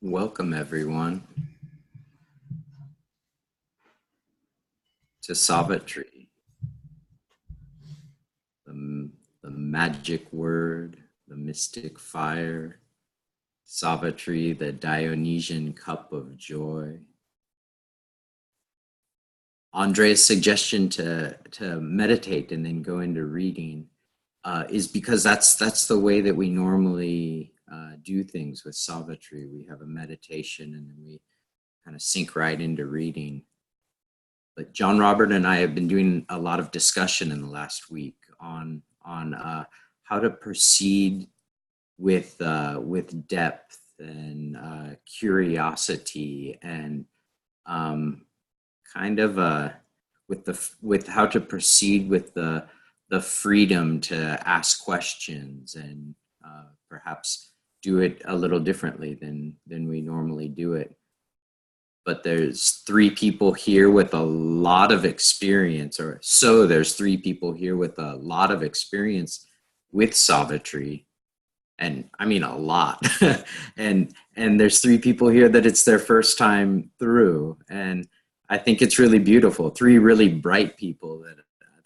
Welcome everyone to Savitri, the magic word, the mystic fire, Savitri, the Dionysian cup of joy. Andrea's suggestion to meditate and then go into reading is because that's the way that we normally do things with Savitri. We have a meditation and then we kind of sink right into reading. But John Robert and I have been doing a lot of discussion in the last week on how to proceed with depth and curiosity and with how to proceed with the freedom to ask questions and perhaps do it a little differently than we normally do it. But there's three people here with a lot of experience, there's three people here with a lot of experience with Savitri. And I mean a lot. and there's three people here that it's their first time through. And I think it's really beautiful. Three really bright people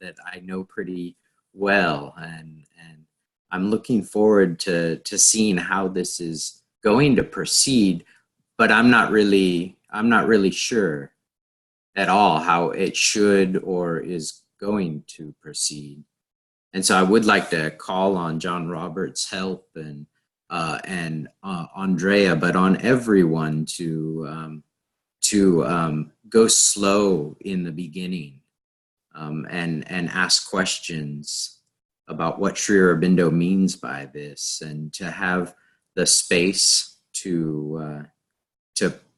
that I know pretty well. And I'm looking forward to seeing how this is going to proceed, but I'm not really sure at all how it should or is going to proceed. And so I would like to call on John Robert's help and Andrea, but on everyone to go slow in the beginning and ask questions about what Sri Aurobindo means by this, and to have the space to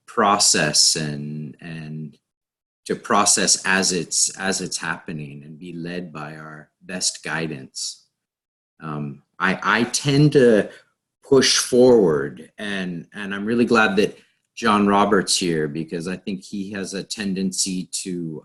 process and to process as it's happening and be led by our best guidance. I tend to push forward, and I'm really glad that John Robert's here, because I think he has a tendency to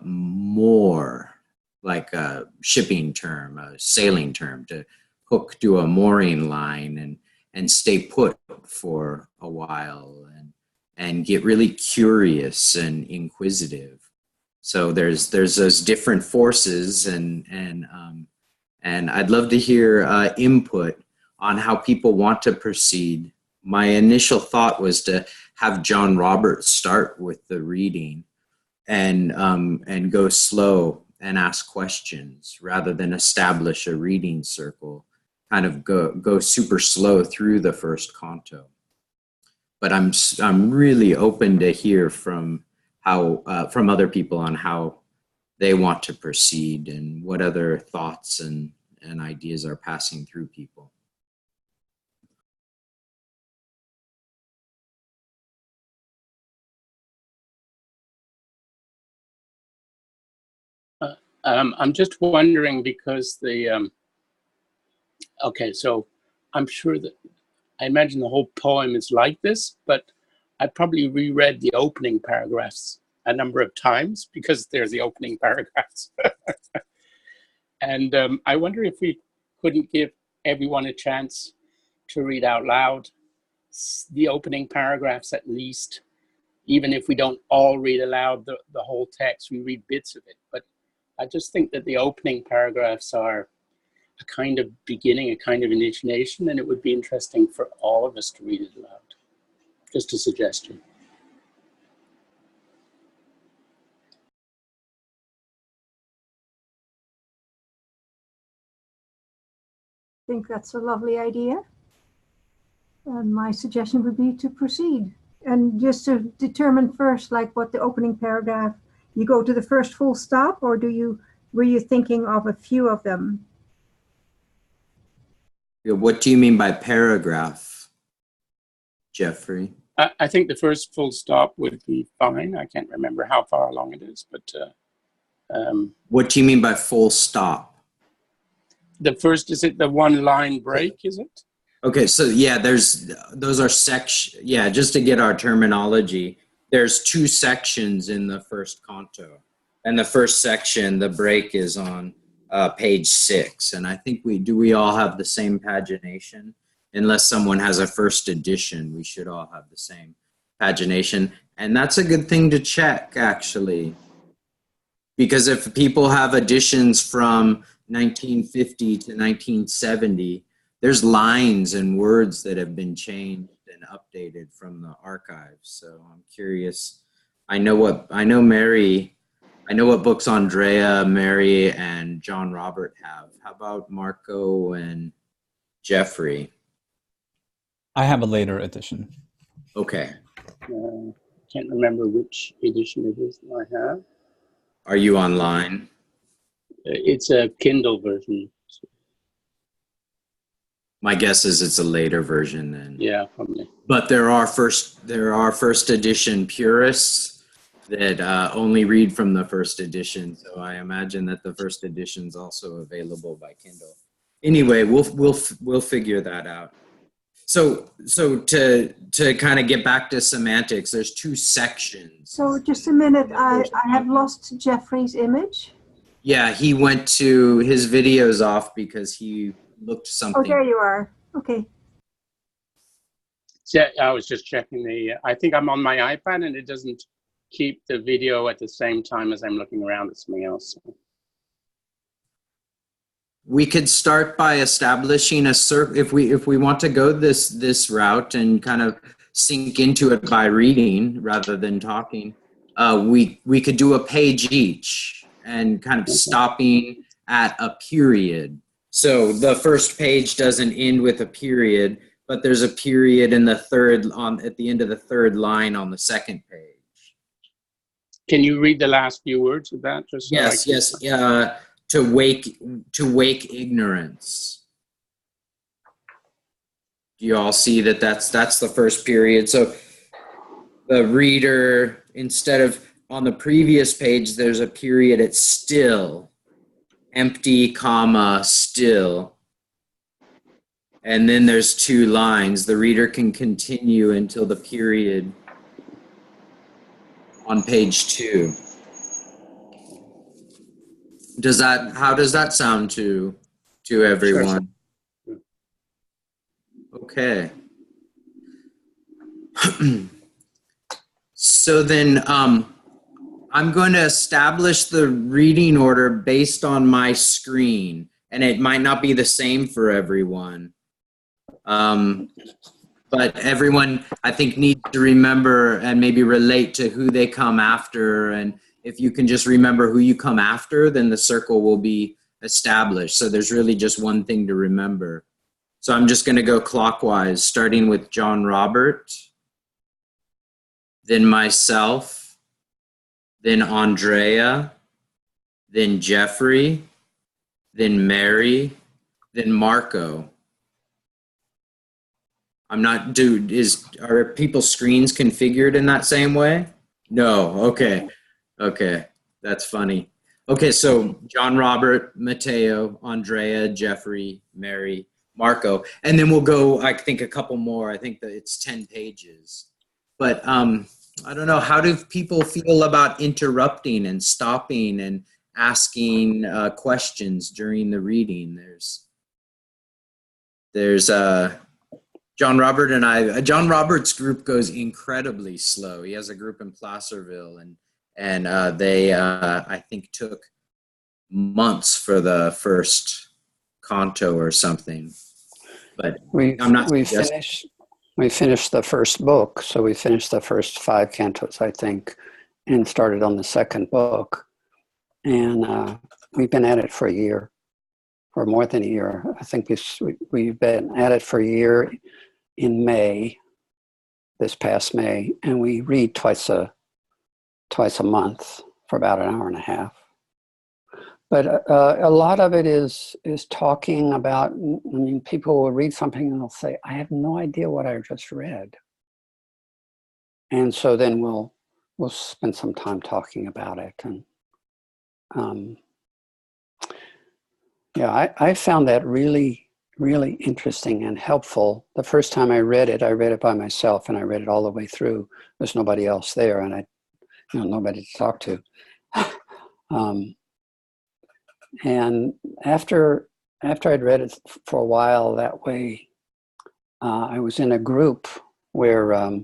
moor, like a shipping term, a sailing term, to hook to a mooring line and stay put for a while and get really curious and inquisitive. So there's those different forces, and I'd love to hear input on how people want to proceed. My initial thought was to have John Roberts start with the reading and go slow and ask questions rather than establish a reading circle, kind of go super slow through the first canto. But I'm really open to hear from other people on how they want to proceed and what other thoughts and ideas are passing through people. I'm just wondering, because okay, so I'm sure that, I imagine the whole poem is like this, but I probably reread the opening paragraphs a number of times because they're the opening paragraphs. And I wonder if we couldn't give everyone a chance to read out loud the opening paragraphs at least, even if we don't all read aloud the whole text, we read bits of it. But I just think that the opening paragraphs are a kind of beginning, a kind of initiation, and it would be interesting for all of us to read it aloud. Just a suggestion. I think that's a lovely idea. And my suggestion would be to proceed. And just to determine first, like what the opening paragraph, you go to the first full stop, or were you thinking of a few of them? What do you mean by paragraph, Jeffrey? I think the first full stop would be fine. I can't remember how far along it is, but... what do you mean by full stop? The first, is it the one line break, is it? Okay, so yeah, those are sections. Yeah, just to get our terminology, there's two sections in the first canto. And the first section, the break, is on page 6. And I think we all have the same pagination. unless someone has a first edition, we should all have the same pagination. And that's a good thing to check, actually. Because if people have editions from 1950 to 1970, there's lines and words that have been changed and updated from the archives. So I'm curious. I know what books Andrea, Mary, and John Robert have. How about Marco and Jeffrey? I have a later edition. Okay. Can't remember which edition it is that I have. Are you online? It's a Kindle version. My guess is it's a later version then. Yeah, probably. But there are first edition purists that only read from the first edition. So I imagine that the first edition is also available by Kindle. Anyway, we'll figure that out. So to kind of get back to semantics, there's two sections. So just a minute, I have lost Jeffrey's image. Yeah, he went to his videos off because he looked something. Oh, there you are. Okay. Yeah, I was just checking I think I'm on my iPad and it doesn't keep the video at the same time as I'm looking around at something else. We could start by establishing a if we want to go this route and kind of sink into it by reading rather than talking. We could do a page each and kind of stopping at a period. So the first page doesn't end with a period, but there's a period in the at the end of the third line on the second page. Can you read the last few words of that? Just so Yes. To wake ignorance. Do you all see that that's the first period? So the reader, instead of on the previous page, there's a period at still, empty, comma, still. And then there's two lines. The reader can continue until the period on page 2. How does that sound to everyone? Sure. Okay. So then I'm going to establish the reading order based on my screen, and it might not be the same for everyone. But everyone, I think, needs to remember and maybe relate to who they come after. And if you can just remember who you come after, then the circle will be established. So there's really just one thing to remember. So I'm just going to go clockwise, starting with John Robert, then myself, then Andrea, then Jeffrey, then Mary, then Marco. Are people's screens configured in that same way? No, okay, that's funny. Okay, so John Robert, Matteo, Andrea, Jeffrey, Mary, Marco, and then we'll go, I think, a couple more. I think that it's 10 pages. But I don't know, how do people feel about interrupting and stopping and asking questions during the reading? There's John Robert and John Robert's group goes incredibly slow. He has a group in Placerville, and they, I think, took months for the first canto or something. But we finished the first book, so we finished the first 5 cantos, I think, and started on the second book. And we've been at it for a year, or more than a year. I think we've been at it for a year in May, this past May, and we read twice a month for about an hour and a half. But a lot of it is talking about, I mean, people will read something and they'll say, I have no idea what I just read. And so then we'll spend some time talking about it. And yeah, I found that really, really interesting and helpful. The first time I read it by myself, and I read it all the way through. There's nobody else there, and nobody to talk to. And after I'd read it for a while that way, I was in a group where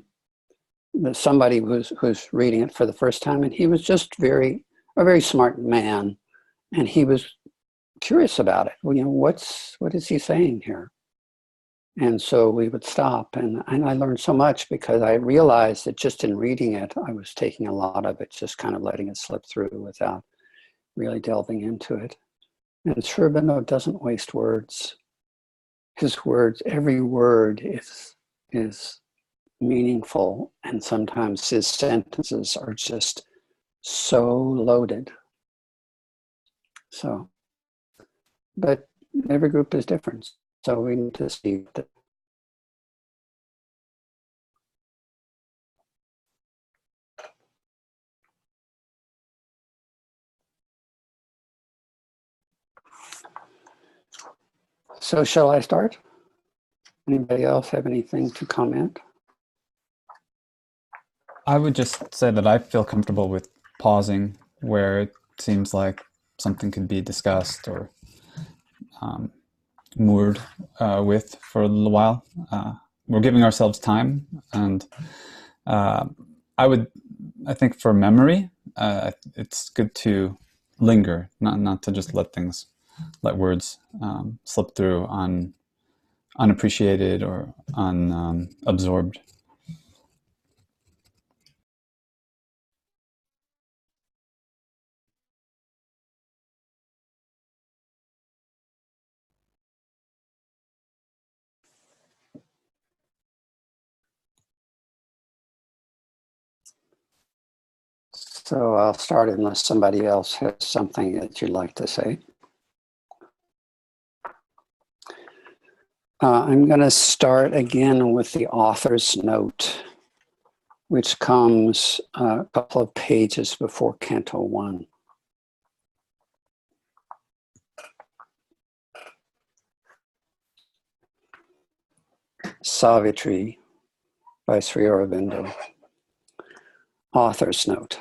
somebody was reading it for the first time, and he was just a very smart man, and he was curious about it. Well, what is he saying here? And so we would stop, and I learned so much because I realized that just in reading it, I was taking a lot of it, just kind of letting it slip through without really delving into it. And Sri Aurobindo doesn't waste words. His words, every word is meaningful, and sometimes his sentences are just so loaded. So, but every group is different. So we need to see that. So shall I start? Anybody else have anything to comment? I would just say that I feel comfortable with pausing where it seems like something could be discussed or moored with for a little while. We're giving ourselves time, and I think for memory, it's good to linger, not to just let words slip through unappreciated or unabsorbed. So I'll start unless somebody else has something that you'd like to say. I'm going to start again with the author's note, which comes a couple of pages before Canto I. Savitri by Sri Aurobindo. Author's note.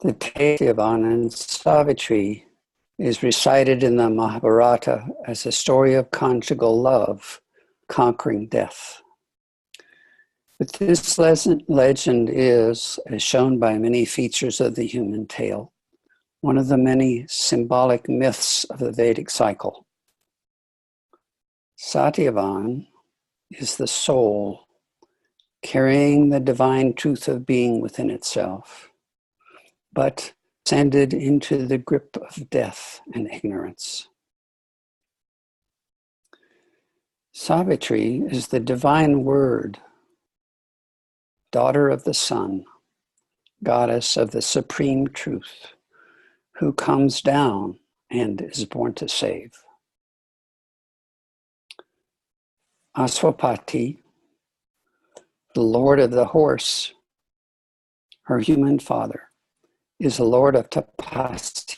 The tale of Anand Savitri is recited in the Mahabharata as a story of conjugal love conquering death. But this legend is, as shown by many features of the human tale, one of the many symbolic myths of the Vedic cycle. Satyavan is the soul carrying the divine truth of being within itself, but descended into the grip of death and ignorance. Savitri is the divine word, daughter of the sun, goddess of the supreme truth, who comes down and is born to save. Aswapati, the lord of the horse, her human father, is the lord of tapasya,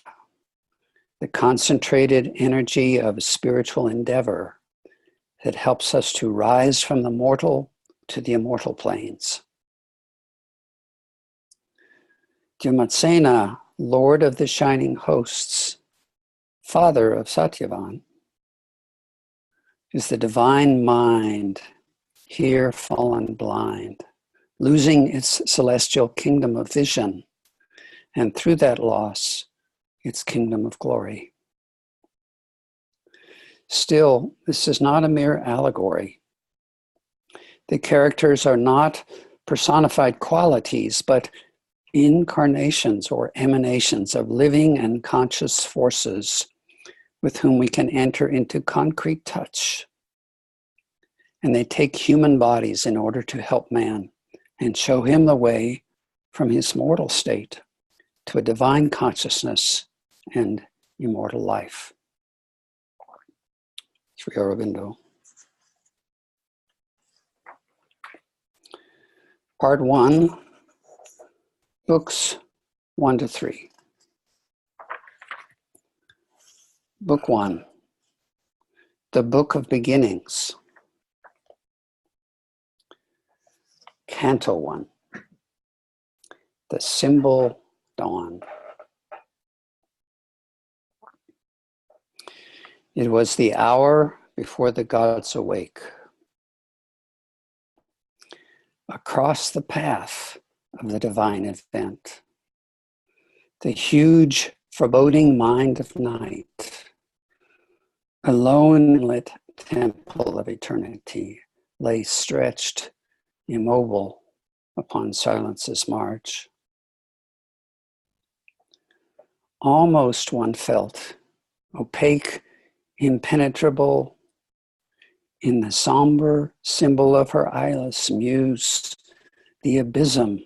the concentrated energy of spiritual endeavor that helps us to rise from the mortal to the immortal planes. Dyumatsena, lord of the shining hosts, father of Satyavan, is the divine mind, here fallen blind, losing its celestial kingdom of vision, and through that loss, its kingdom of glory. Still, this is not a mere allegory. The characters are not personified qualities, but incarnations or emanations of living and conscious forces with whom we can enter into concrete touch. And they take human bodies in order to help man and show him the way from his mortal state to a divine consciousness and immortal life. Sri Aurobindo. Part 1, books 1 to 3. Book 1, the Book of Beginnings. Canto I, the symbol dawn. It was the hour before the gods awake. Across the path of the divine event, the huge foreboding mind of night, a lone lit temple of eternity, lay stretched, immobile upon silence's march. Almost one felt, opaque, impenetrable, in the somber symbol of her eyeless muse, the abysm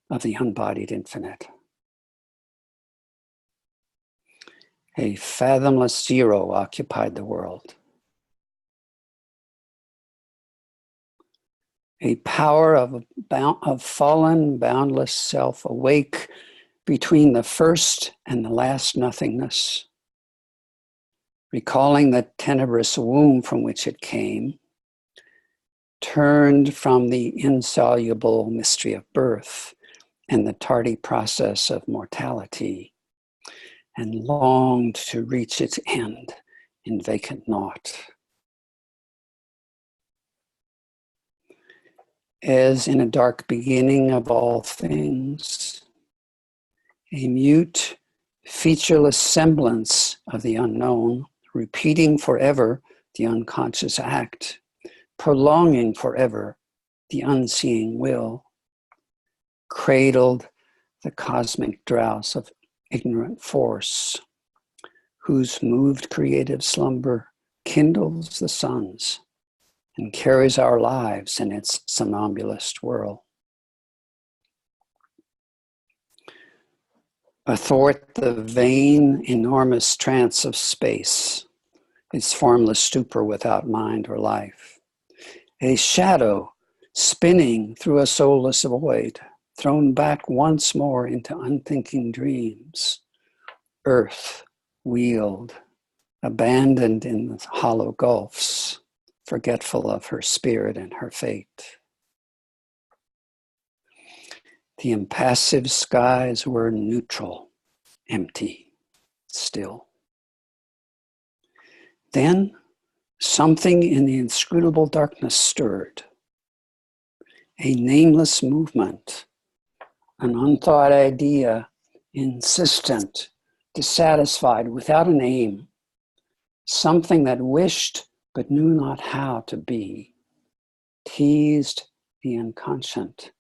of the unbodied infinite. A fathomless zero occupied the world. A power of fallen, boundless self awake between the first and the last nothingness, recalling the tenebrous womb from which it came, turned from the insoluble mystery of birth and the tardy process of mortality, and longed to reach its end in vacant naught. As in a dark beginning of all things, a mute, featureless semblance of the unknown, repeating forever the unconscious act, prolonging forever the unseeing will, cradled the cosmic drowse of ignorant force, whose moved creative slumber kindles the suns and carries our lives in its somnambulist whirl. Athwart the vain, enormous trance of space, its formless stupor without mind or life, a shadow spinning through a soulless void, thrown back once more into unthinking dreams, earth wheeled, abandoned in the hollow gulfs, forgetful of her spirit and her fate. The impassive skies were neutral, empty, still. Then something in the inscrutable darkness stirred. A nameless movement, an unthought idea, insistent, dissatisfied, without an aim, something that wished but knew not how to be, teased the inconscient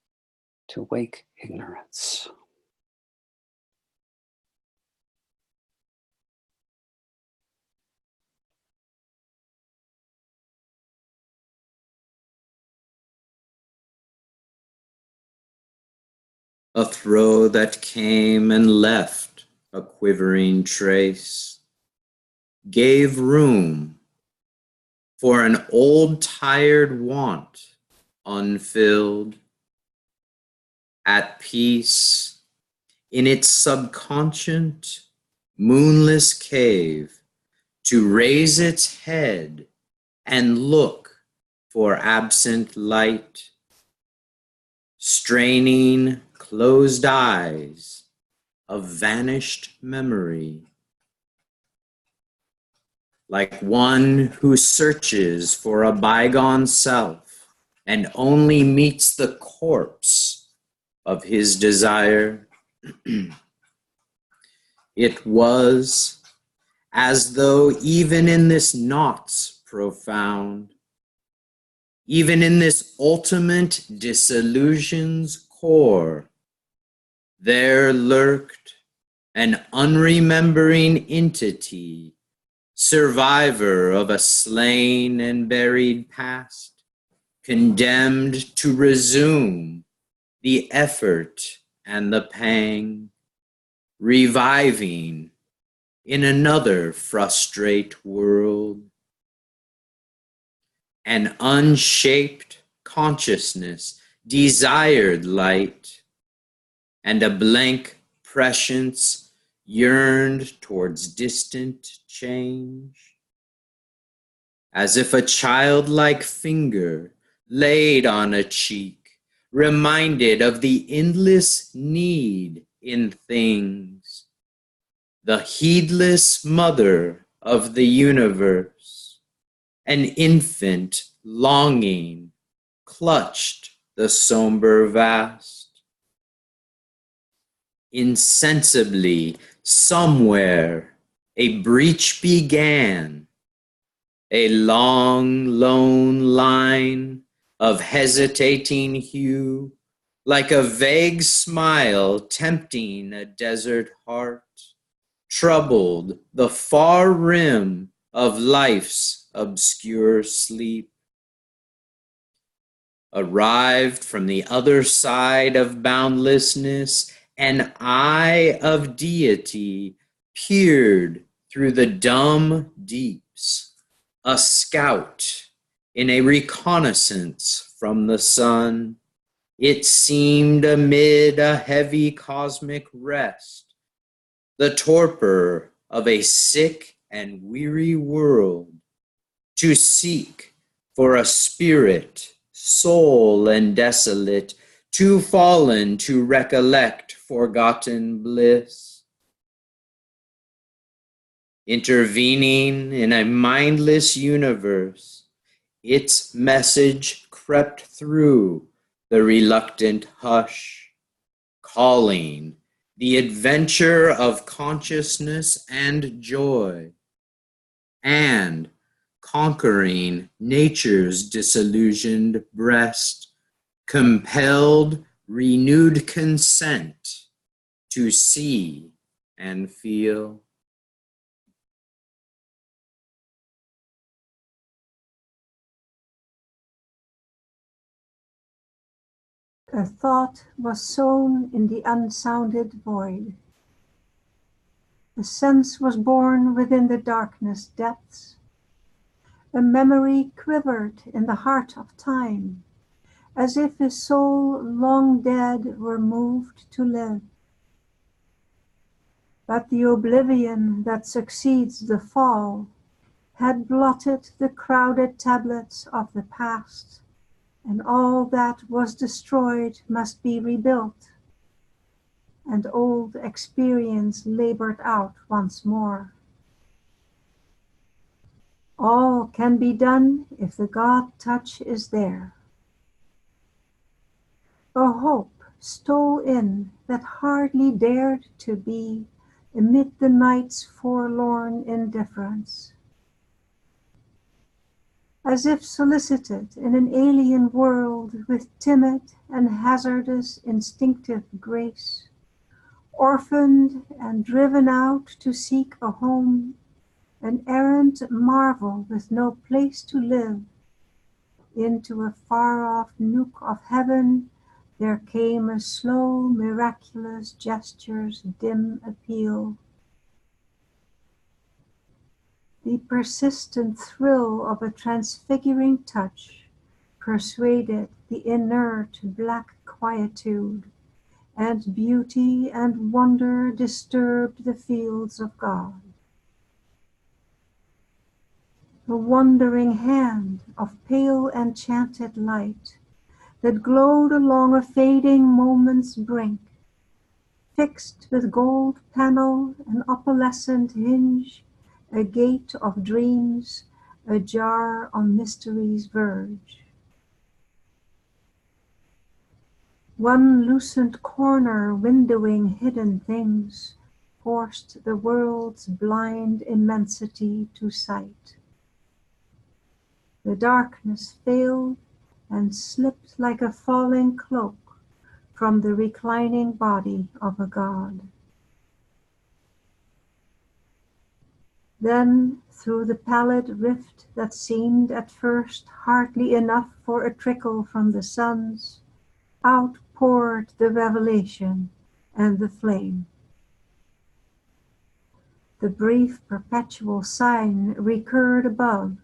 to wake ignorance. A throe that came and left a quivering trace, gave room for an old tired want unfilled, at peace in its subconscient moonless cave, to raise its head and look for absent light, straining closed eyes of vanished memory, like one who searches for a bygone self and only meets the corpse of his desire. It was as though even in this naught's profound, even in this ultimate disillusion's core, there lurked an unremembering entity, survivor of a slain and buried past, condemned to resume the effort and the pang, reviving in another frustrate world. An unshaped consciousness desired light, and a blank prescience yearned towards distant change. As if a childlike finger laid on a cheek, reminded of the endless need in things, the heedless mother of the universe, An infant longing clutched the somber vast. Insensibly, somewhere, a breach began, a long, lone line of hesitating hue, like a vague smile tempting a desert heart, troubled the far rim of life's obscure sleep. Arrived from the other side of boundlessness, an eye of deity peered through the dumb deeps, a scout in a reconnaissance from the sun. It seemed amid a heavy cosmic rest, the torpor of a sick and weary world, to seek for a spirit, soul and desolate, too fallen to recollect forgotten bliss. Intervening in a mindless universe, its message crept through the reluctant hush, calling the adventure of consciousness and joy, and conquering nature's disillusioned breast, compelled renewed consent to see and feel. A thought was sown in the unsounded void. A sense was born within the darkness depths. A memory quivered in the heart of time, as if a soul long dead were moved to live. But the oblivion that succeeds the fall had blotted the crowded tablets of the past, and all that was destroyed must be rebuilt, and old experience labored out once more. All can be done if the God touch is there. A hope stole in that hardly dared to be amid the night's forlorn indifference. As if solicited in an alien world with timid and hazardous instinctive grace, orphaned and driven out to seek a home, an errant marvel with no place to live, into a far-off nook of heaven there came a slow, miraculous gesture's dim appeal. The persistent thrill of a transfiguring touch persuaded the inert black quietude, and beauty and wonder disturbed the fields of God. The wandering hand of pale enchanted light that glowed along a fading moment's brink, fixed with gold panel and opalescent hinge, a gate of dreams, ajar on mystery's verge. One loosened corner windowing hidden things forced the world's blind immensity to sight. The darkness failed and slipped like a falling cloak from the reclining body of a god. Then, through the pallid rift that seemed at first hardly enough for a trickle from the suns, out poured the revelation and the flame. The brief perpetual sign recurred above,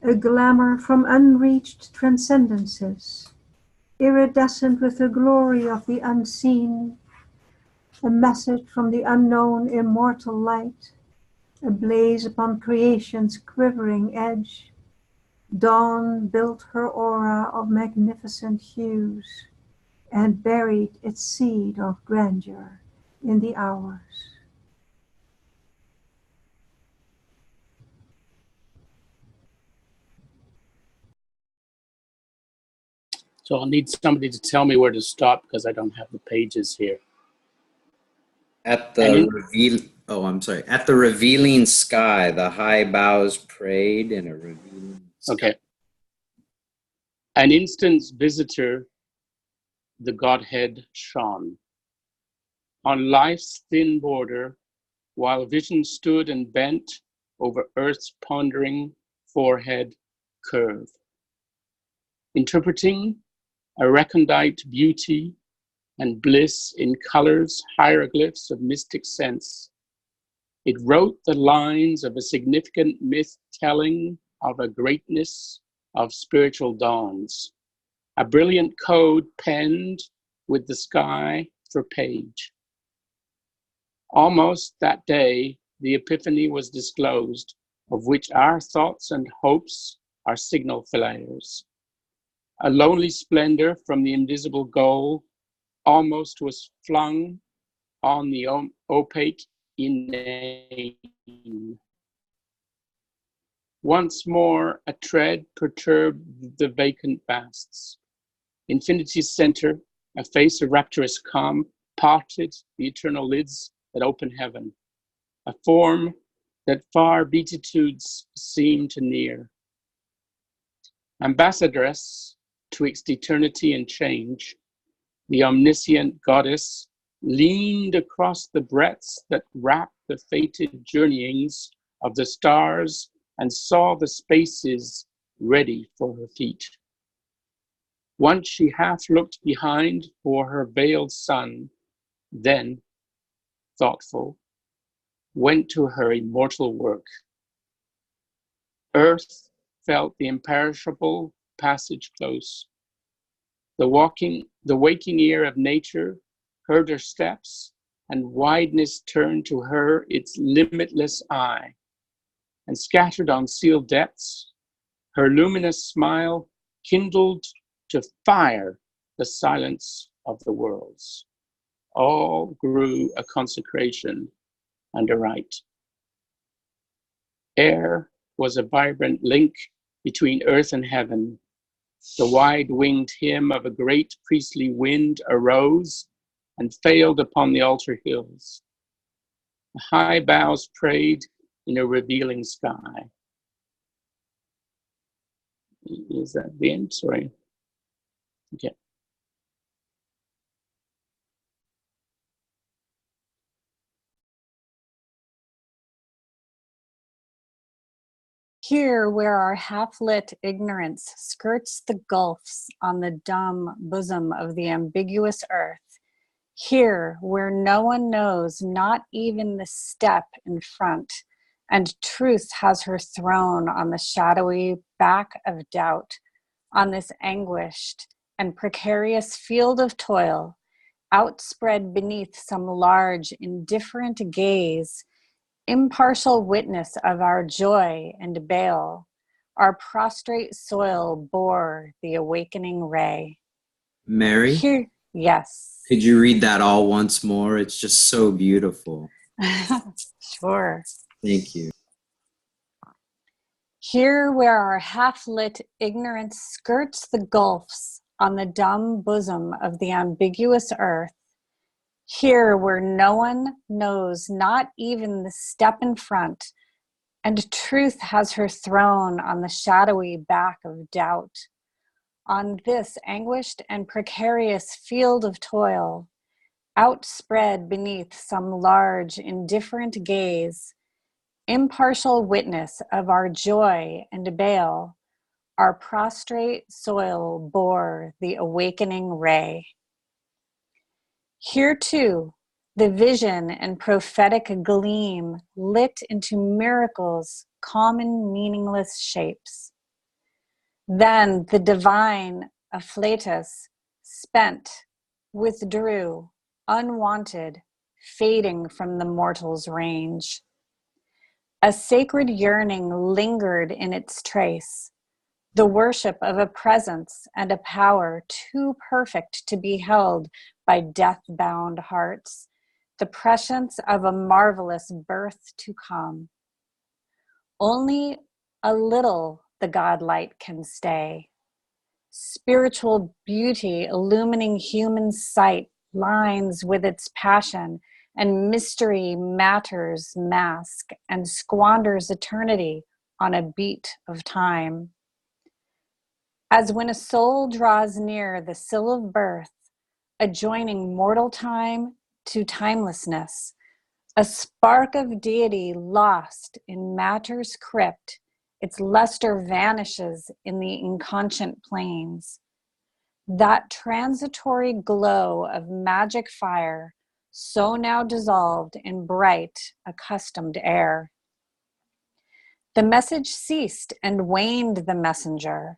a glamour from unreached transcendences, iridescent with the glory of the unseen, a message from the unknown immortal light, ablaze upon creation's quivering edge. Dawn built her aura of magnificent hues and buried its seed of grandeur in the hours. So I'll need somebody to tell me where to stop because I don't have the pages here. At the I'm sorry. At the revealing sky, the high boughs prayed in a revealing sky. Okay. An instant's visitor, the Godhead shone. On life's thin border, while vision stood and bent over earth's pondering forehead curve. Interpreting a recondite beauty and bliss in colors, hieroglyphs of mystic sense, it wrote the lines of a significant myth telling of a greatness of spiritual dawns, a brilliant code penned with the sky for page. Almost that day, the epiphany was disclosed, of which our thoughts and hopes are signal flares. A lonely splendor from the invisible goal almost was flung on the opaque inane. Once more, a tread perturbed the vacant vasts. Infinity's center, a face of rapturous calm, parted the eternal lids that open heaven. A form that far beatitudes seem to near. Ambassadress twixt eternity and change, the omniscient goddess leaned across the breadths that wrap the fated journeyings of the stars and saw the spaces ready for her feet. Once she half looked behind for her veiled son, then, thoughtful, went to her immortal work. Earth felt the imperishable passage close. The waking ear of nature heard her steps, and wideness turned to her its limitless eye. And scattered on sealed depths, her luminous smile kindled to fire the silence of the worlds. All grew a consecration and a rite. Air was a vibrant link between earth and heaven. The wide-winged hymn of a great priestly wind arose and failed upon the altar hills. The high boughs prayed in a revealing sky. Is that the end? Sorry. Okay. Here, where our half-lit ignorance skirts the gulfs on the dumb bosom of the ambiguous earth, here, where no one knows, not even the step in front, and truth has her throne on the shadowy back of doubt, on this anguished and precarious field of toil, outspread beneath some large, indifferent gaze, impartial witness of our joy and bale, our prostrate soil bore the awakening ray. Mary? Here, yes. Could you read that all once more? It's just so beautiful. Sure. Thank you. Here where our half-lit ignorance skirts the gulfs on the dumb bosom of the ambiguous earth, here where no one knows, not even the step in front, and truth has her throne on the shadowy back of doubt. On this anguished and precarious field of toil, outspread beneath some large, indifferent gaze, impartial witness of our joy and bale, our prostrate soil bore the awakening ray. Here too, the vision and prophetic gleam lit into miracles, common meaningless shapes. Then the divine afflatus, spent, withdrew, unwanted, fading from the mortal's range. A sacred yearning lingered in its trace, the worship of a presence and a power too perfect to be held by death-bound hearts, the prescience of a marvelous birth to come. Only a little the godlight can stay. spiritual beauty illumining human sight lines with its passion, and mystery matter's mask and squanders eternity on a beat of time. As when a soul draws near the sill of birth, adjoining mortal time to timelessness, a spark of deity lost in matter's crypt, its luster vanishes in the inconscient plains. That transitory glow of magic fire, so now dissolved in bright, accustomed air. The message ceased and waned the messenger.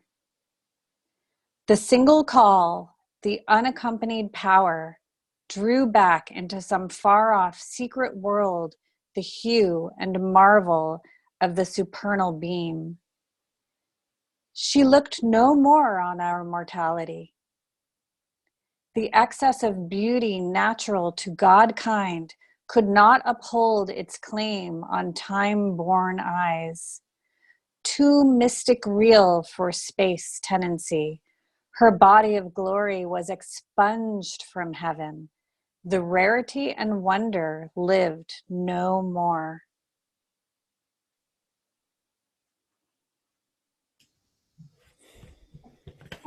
The single call, the unaccompanied power, drew back into some far-off secret world the hue and marvel of the supernal beam. She looked no more on our mortality. The excess of beauty natural to God kind could not uphold its claim on time-born eyes. Too mystic real for space tenancy, her body of glory was expunged from heaven. The rarity and wonder lived no more.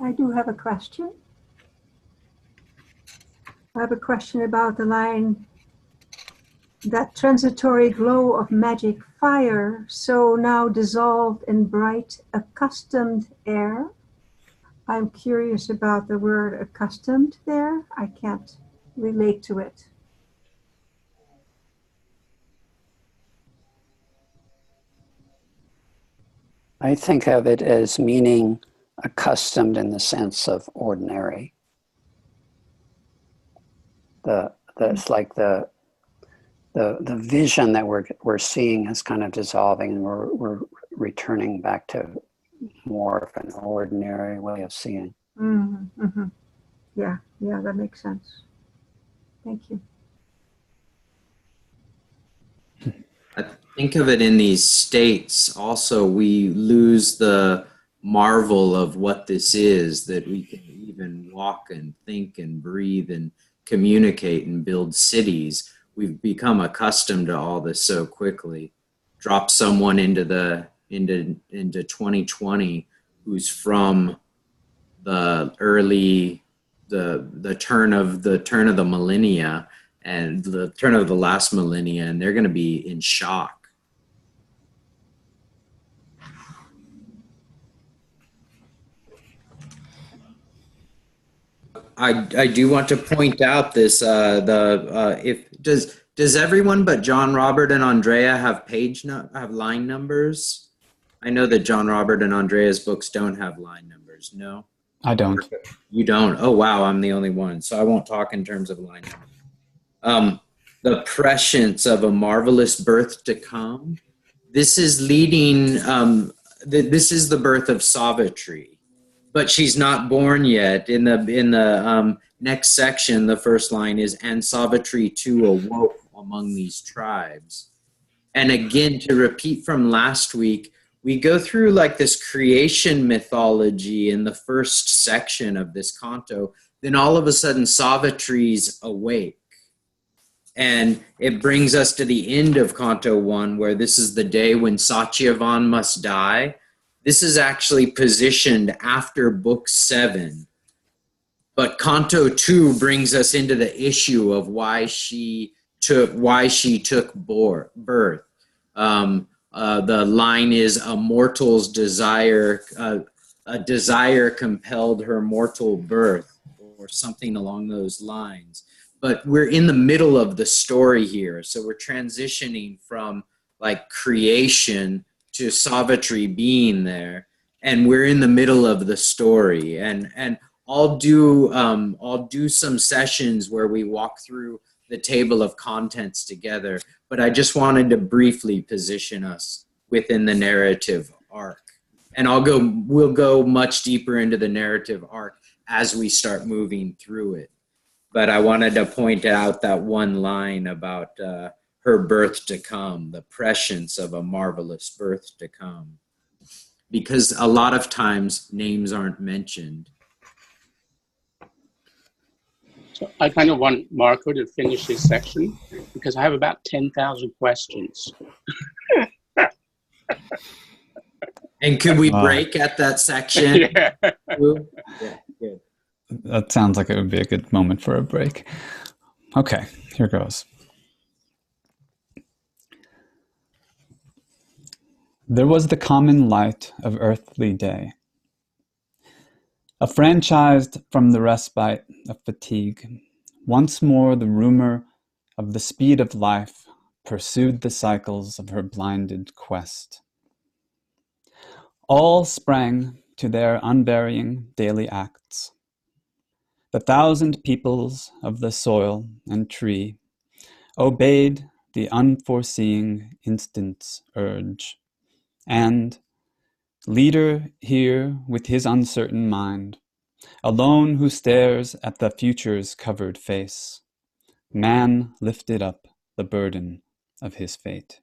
I do have a question. I have a question about the line, that transitory glow of magic fire, so now dissolved in bright, accustomed air. I'm curious about the word accustomed there. I can't relate to it. I think of it as meaning accustomed in the sense of ordinary. It's like the vision that we're seeing is kind of dissolving, and we're returning back to more of an ordinary way of seeing. Mm-hmm, mm-hmm. Yeah, that makes sense. Thank you. I think of it in these states also, we lose the marvel of what this is, that we can even walk and think and breathe and communicate and build cities. We've become accustomed to all this so quickly. Drop someone into 2020 who's from the early the turn of the millennia and the turn of the last millennia, and they're going to be in shock. I do want to point out this does everyone but John Robert and Andrea have have line numbers? I know that John Robert and Andrea's books don't have line numbers. No, I don't. You don't. Oh wow, I'm the only one, so I won't talk in terms of line numbers. The prescience of a marvelous birth to come. This is leading. This is the birth of Savitri. But she's not born yet. In the next section, the first line is, and Savitri too awoke among these tribes. And again, to repeat from last week, we go through like this creation mythology in the first section of this canto. Then all of a sudden, Savitri's awake. And it brings us to the end of Canto I, where this is the day when Satyavan must die. This is actually positioned after Book 7. But Canto II brings us into the issue of why she took birth. The line is, a mortal's desire, a desire compelled her mortal birth, or something along those lines. But we're in the middle of the story here. So we're transitioning from like creation to Savitri being there, and we're in the middle of the story. And I'll do some sessions where we walk through the table of contents together, but I just wanted to briefly position us within the narrative arc. And we'll go much deeper into the narrative arc as we start moving through it. But I wanted to point out that one line about her birth to come, the prescience of a marvelous birth to come. Because a lot of times names aren't mentioned. So I kind of want Marco to finish his section because I have about 10,000 questions. And could we break at that section? Yeah. Yeah, good. That sounds like it would be a good moment for a break. Okay, here goes. There was the common light of earthly day, affranchised from the respite of fatigue. Once more the rumor of the speed of life pursued the cycles of her blinded quest. All sprang to their unvarying daily acts. The thousand peoples of the soil and tree obeyed the unforeseeing instant's urge, and, leader here with his uncertain mind, alone who stares at the future's covered face, man lifted up the burden of his fate.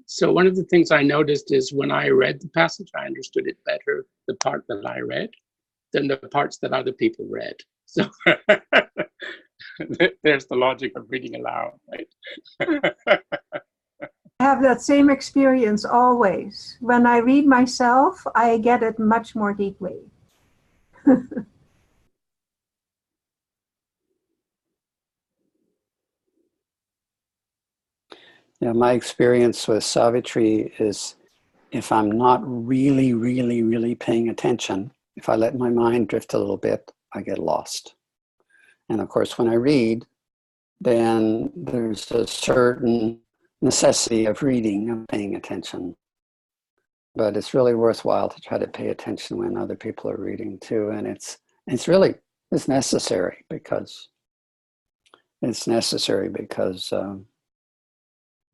So one of the things I noticed is when I read the passage, I understood it better, the part that I read, than the parts that other people read. So there's the logic of reading aloud, right? I have that same experience always. When I read myself, I get it much more deeply. Yeah, my experience with Savitri is if I'm not really, really, really paying attention, if I let my mind drift a little bit, I get lost. And of course, when I read, then there's a certain necessity of reading and paying attention. But it's really worthwhile to try to pay attention when other people are reading too. And it's necessary because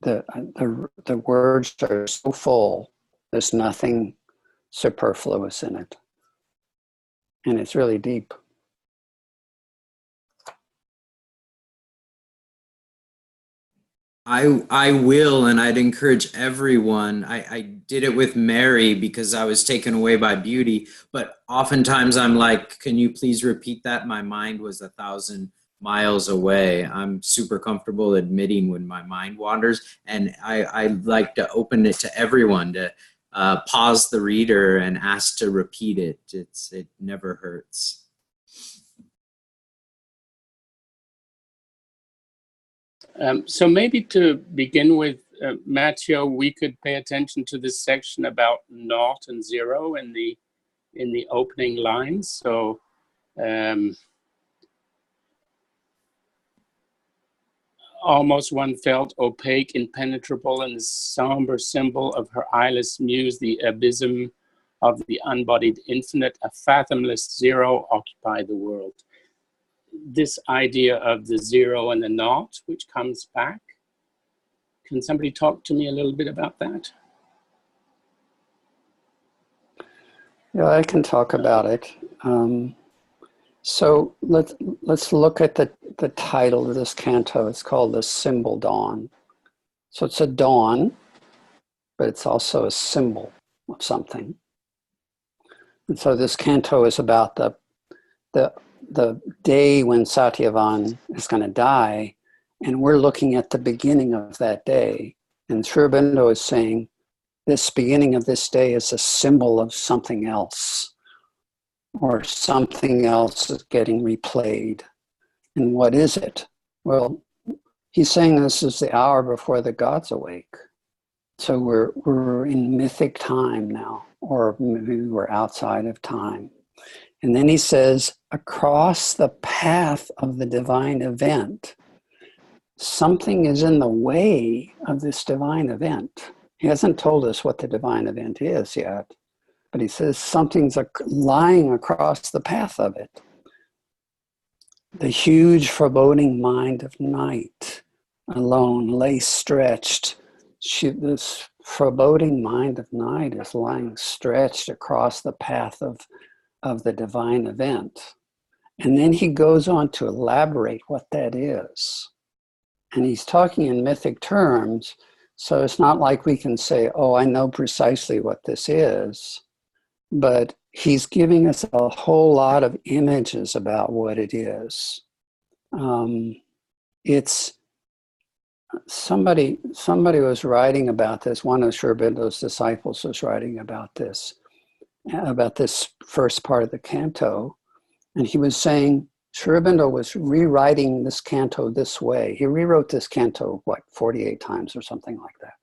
the words are so full, there's nothing superfluous in it. And it's really deep. I will, and I'd encourage everyone. I did it with Mary because I was taken away by beauty, but oftentimes I'm like, can you please repeat that? My mind was 1,000 miles away. I'm super comfortable admitting when my mind wanders, and I like to open it to everyone to pause the reader and ask to repeat it. It never hurts. So maybe to begin with, Matteo, we could pay attention to this section about naught and zero in the opening lines. So almost one felt opaque, impenetrable, and the somber symbol of her eyeless muse, the abysm of the unbodied infinite, a fathomless zero occupied the world. This idea of the zero and the naught, which comes back. Can somebody talk to me a little bit about that? Yeah, I can talk about it. So let's look at the title of this canto. It's called The Symbol Dawn. So it's a dawn, but it's also a symbol of something. And so this canto is about the day when Satyavan is going to die, and we're looking at the beginning of that day. And Sri Aurobindo is saying, this beginning of this day is a symbol of something else, or something else is getting replayed. And what is it? Well, he's saying this is the hour before the gods awake. So we're in mythic time now, or maybe we're outside of time. And then he says, across the path of the divine event, something is in the way of this divine event. He hasn't told us what the divine event is yet, but he says something's lying across the path of it. The huge foreboding mind of night alone lay stretched. This foreboding mind of night is lying stretched across the path of the divine event. And then he goes on to elaborate what that is. And he's talking in mythic terms, so it's not like we can say, oh, I know precisely what this is, but he's giving us a whole lot of images about what it is. It's somebody was writing about this. One of Sri Aurobindo's disciples was writing about this first part of the canto, and he was saying Sri Aurobindo was rewriting this canto this way. He rewrote this canto, 48 times or something like that.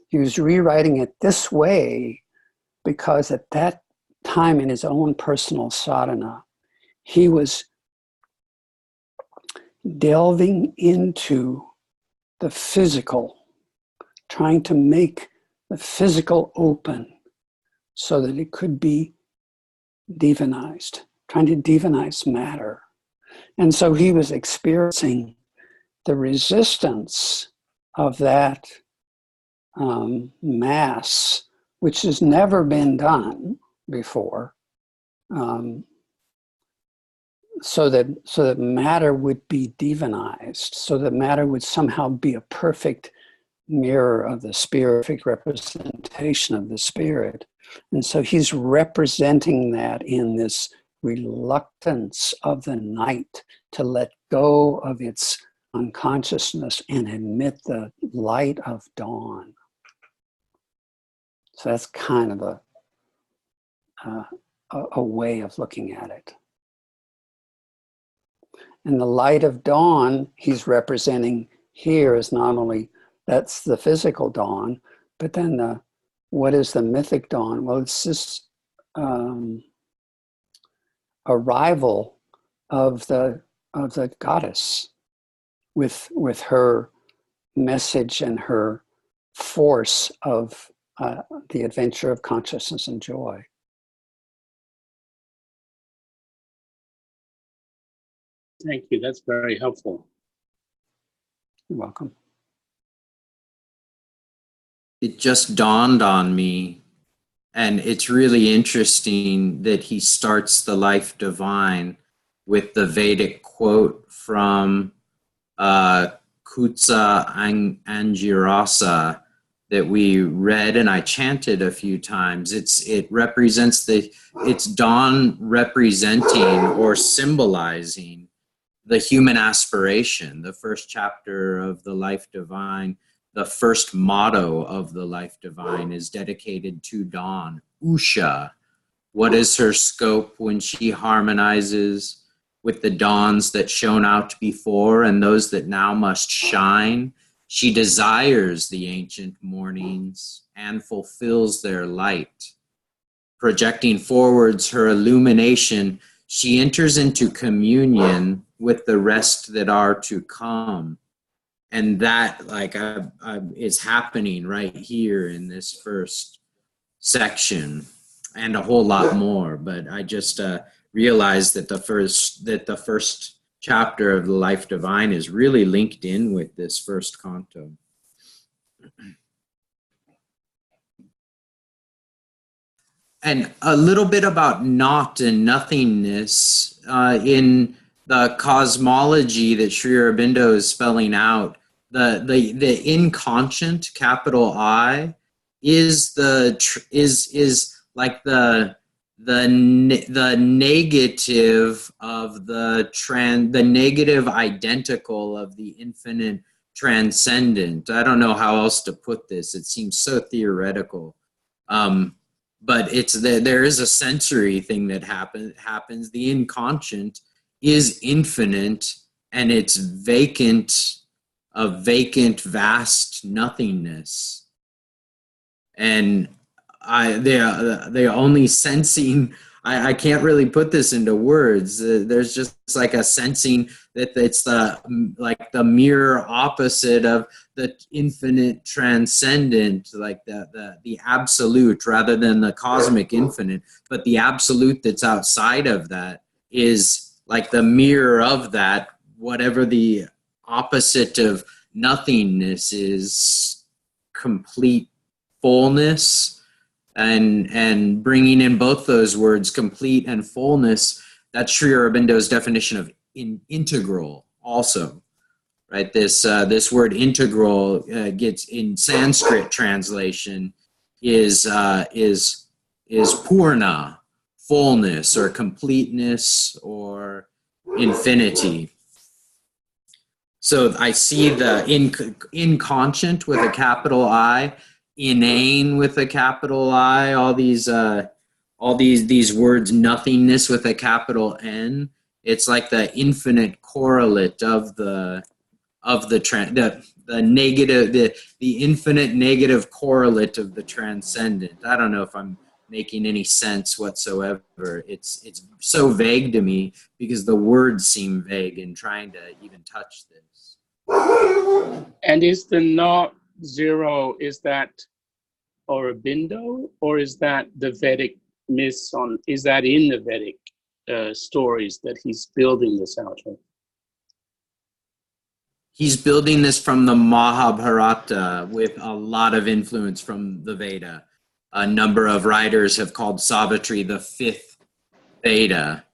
He was rewriting it this way because at that time in his own personal sadhana, he was delving into the physical, trying to make the physical open so that it could be divinized, trying to divinize matter. And so he was experiencing the resistance of that mass, which has never been done before, so that matter would be divinized, so that matter would somehow be a perfect mirror of the spirit, perfect representation of the spirit. And so he's representing that in this reluctance of the night to let go of its unconsciousness and admit the light of dawn. So that's kind of a way of looking at it. And the light of dawn he's representing here is not only, that's the physical dawn, but then what is the mythic dawn? Well, it's this arrival of the goddess with her message and her force of the adventure of consciousness and joy. Thank you. That's very helpful. You're welcome. It just dawned on me, and it's really interesting that he starts the Life Divine with the Vedic quote from Kutsa Angirasa that we read and I chanted a few times. It represents it's dawn representing or symbolizing the human aspiration. The first chapter of the Life Divine, the first motto of the Life Divine is dedicated to dawn. Usha, what is her scope when she harmonizes with the dawns that shone out before and those that now must shine? She desires the ancient mornings and fulfills their light. Projecting forwards her illumination, she enters into communion with the rest that are to come. And that is happening right here in this first section, and a whole lot more. But I just realized that the first chapter of the Life Divine is really linked in with this first canto. And a little bit about not and nothingness in the cosmology that Sri Aurobindo is spelling out. The inconscient, capital I, is like the negative of the negative identical of the infinite transcendent. I don't know how else to put this. It seems so theoretical. But there is a sensory thing that happens. The inconscient is infinite, and it's vacant, a vacant, vast nothingness. And they're only sensing. I can't really put this into words. There's just like a sensing that it's the mirror opposite of the infinite transcendent, like the absolute, rather than the cosmic infinite. But the absolute that's outside of that is like the mirror of that, whatever the opposite of nothingness is, complete fullness. And bringing in both those words, complete and fullness, that's Sri Aurobindo's definition of integral also. right? This word integral gets in Sanskrit translation is purna, fullness or completeness or infinity. So I see the inconscient with a capital I, inane with a capital I, all these words, nothingness with a capital N. It's like the infinite correlate of the negative, the infinite negative correlate of the transcendent. I don't know if I'm making any sense whatsoever. It's so vague to me because the words seem vague in trying to even touch this. And is the not zero, is that Aurobindo, or is that the Vedic myths on, is that in the Vedic stories that he's building this out of? He's building this from the Mahabharata with a lot of influence from the Veda. A number of writers have called Savitri the fifth Veda,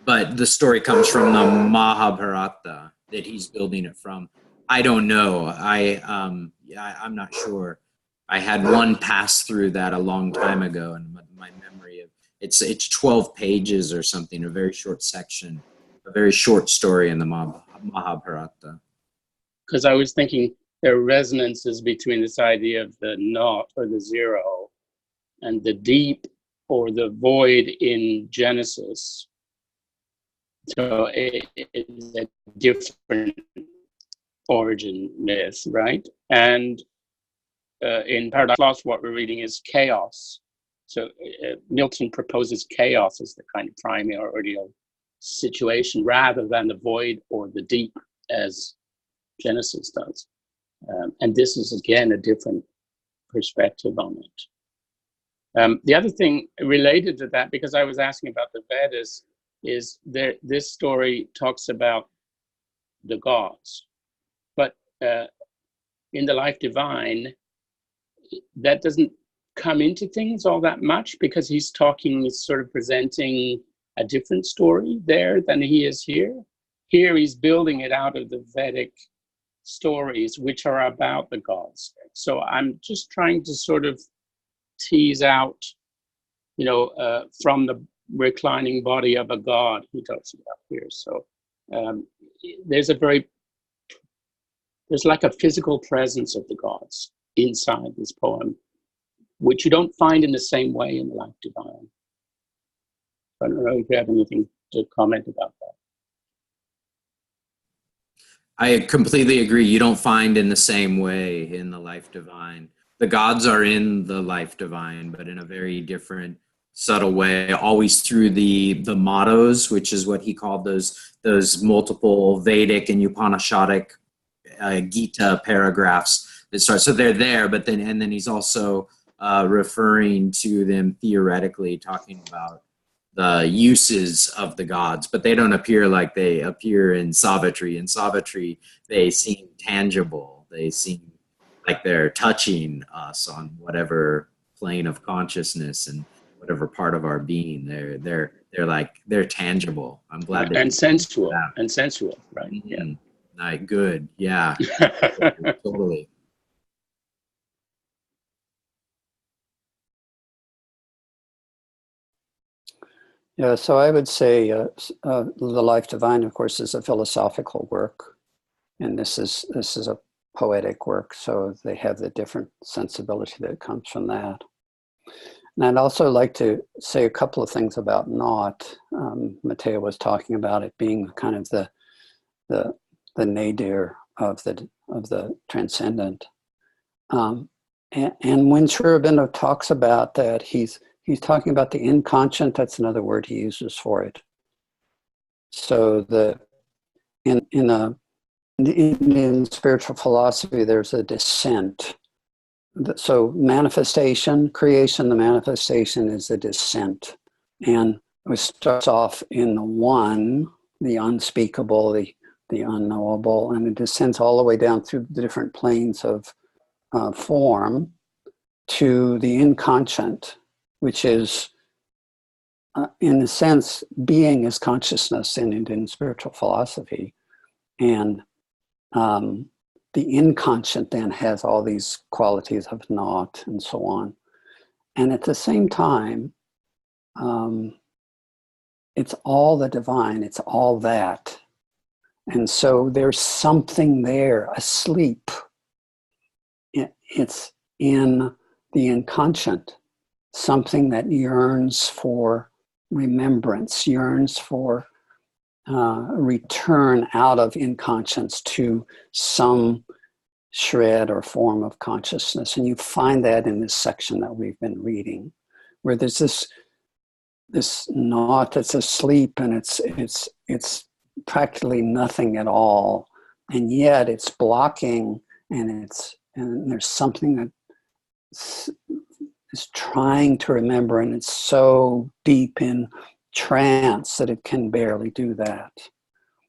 but the story comes from the Mahabharata that he's building it from. I don't know. I'm not sure. I had one pass through that a long time ago, and my memory of it's 12 pages or something, a very short section, a very short story in the Mahabharata. Because I was thinking there are resonances between this idea of the not or the zero and the deep or the void in Genesis. So it's a different origin myth, right? And in Paradise Lost, what we're reading is chaos. So Milton proposes chaos as the kind of primordial situation rather than the void or the deep as Genesis does. And this is, again, a different perspective on it. The other thing related to that, because I was asking about the Vedas, is this story talks about the gods. But in the Life Divine, that doesn't come into things all that much because he's sort of presenting a different story there than he is here. Here he's building it out of the Vedic stories, which are about the gods. So I'm just trying to sort of tease out, from the reclining body of a god he talks about here. So there's like a physical presence of the gods inside this poem, which you don't find in the same way in the Life Divine. I don't know if you have anything to comment about that. I completely agree. You don't find in the same way in the Life Divine. The gods are in the Life Divine, but in a very different, subtle way, always through the mottos, which is what he called those multiple Vedic and Upanishadic Gita paragraphs that start. So they're there, but then he's also referring to them theoretically, talking about the uses of the gods, but they don't appear like they appear in Savitri. In Savitri, they seem tangible. They seem like they're touching us on whatever plane of consciousness and whatever part of our being. They're tangible. I'm glad that and sensual, right? Mm-hmm. Yeah. Right, good. Yeah. Totally. Yeah, so I would say The Life Divine, of course, is a philosophical work, and this is a poetic work, so they have the different sensibility that comes from that. And I'd also like to say a couple of things about not. Matteo was talking about it being kind of the nadir of the transcendent, and when Sri Aurobindo talks about that, he's talking about the inconscient. That's another word he uses for it. So in Indian spiritual philosophy, there's a descent. So manifestation, creation, the manifestation is a descent. And it starts off in the one, the unspeakable, the unknowable, and it descends all the way down through the different planes of form to the inconscient, which is, in a sense, being is consciousness in Indian spiritual philosophy. And the inconscient then has all these qualities of not and so on. And at the same time, it's all the divine, it's all that. And so there's something there asleep. It's in the inconscient, something that yearns for remembrance, yearns for return out of inconscience to some shred or form of consciousness. And you find that in this section that we've been reading, where there's this knot that's asleep, and it's practically nothing at all, and yet it's blocking, and there's something that is trying to remember, and it's so deep in trance that it can barely do that.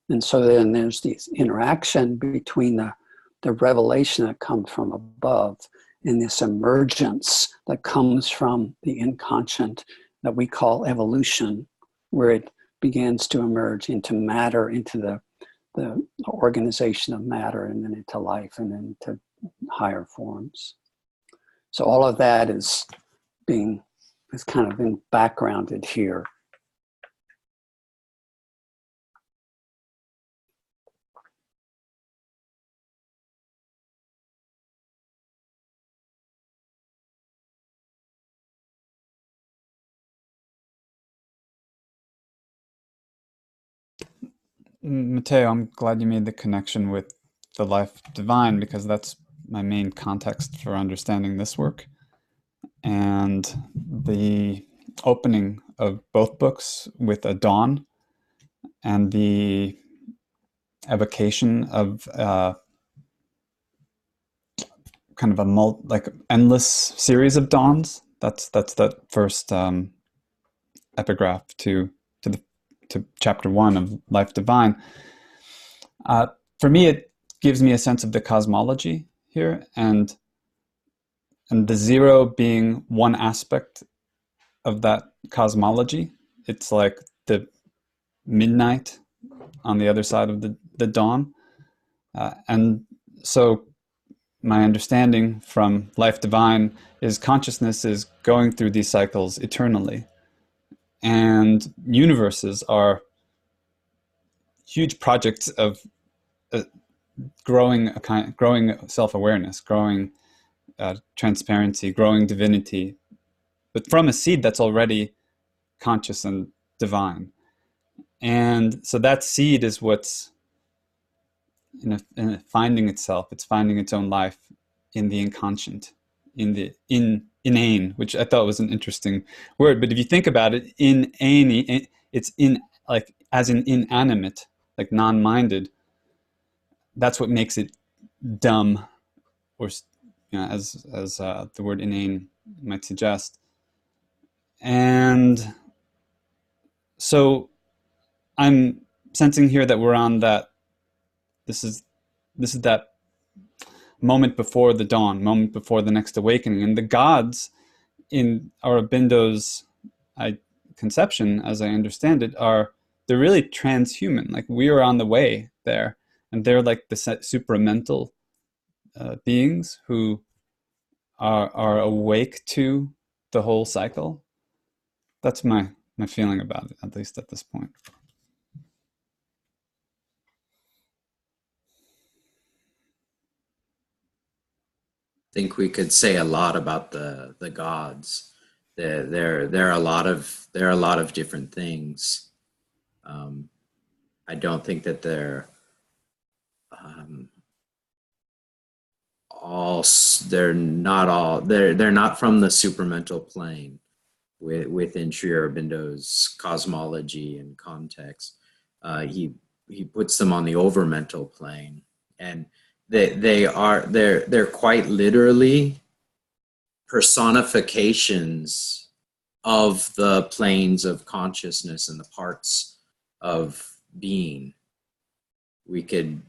And so then there's this interaction between the revelation that comes from above and this emergence that comes from the inconscient that we call evolution, where it begins to emerge into matter, into the organization of matter, and then into life, and then to higher forms. So all of that is kind of been backgrounded here. Matteo, I'm glad you made the connection with the life divine, because that's my main context for understanding this work. And the opening of both books with a dawn and the evocation of kind of like endless series of dawns. That's that first epigraph to chapter 1 of Life Divine. For me, it gives me a sense of the cosmology here, and the zero being one aspect of that cosmology. It's like the midnight on the other side of the dawn. And so my understanding from Life Divine is consciousness is going through these cycles eternally. And universes are huge projects of growing self-awareness, growing transparency, growing divinity, but from a seed that's already conscious and divine. And so that seed is what's finding itself. It's finding its own life in the inconscient, in the inane, which I thought was an interesting word. But if you think about it, inane, it's like as in inanimate, like non-minded. That's what makes it dumb, or as the word inane might suggest. And so I'm sensing here that we're on that. This is that moment before the dawn, moment before the next awakening. And the gods in Aurobindo's conception, as I understand it, they're really transhuman. Like we are on the way there, and they're like the supramental beings who are awake to the whole cycle. That's my feeling about it, at least at this point. I think we could say a lot about the gods. There are a lot of different things. I don't think that they're not from the supramental plane within Sri Aurobindo's cosmology and context. He puts them on the overmental plane, and they're quite literally personifications of the planes of consciousness and the parts of being. We could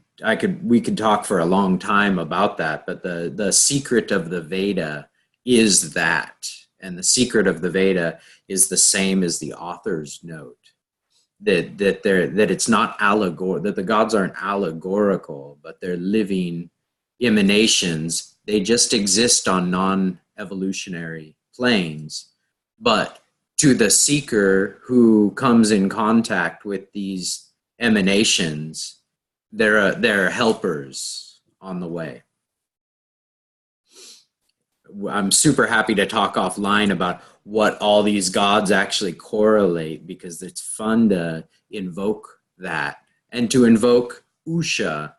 talk for a long time about that, but the secret of the Veda is that, and the secret of the Veda is the same as the author's note. that it's not that the gods aren't allegorical, but they're living emanations. They just exist on non-evolutionary planes. But to the seeker who comes in contact with these emanations, they're helpers on the way. I'm super happy to talk offline about what all these gods actually correlate, because it's fun to invoke that and to invoke Usha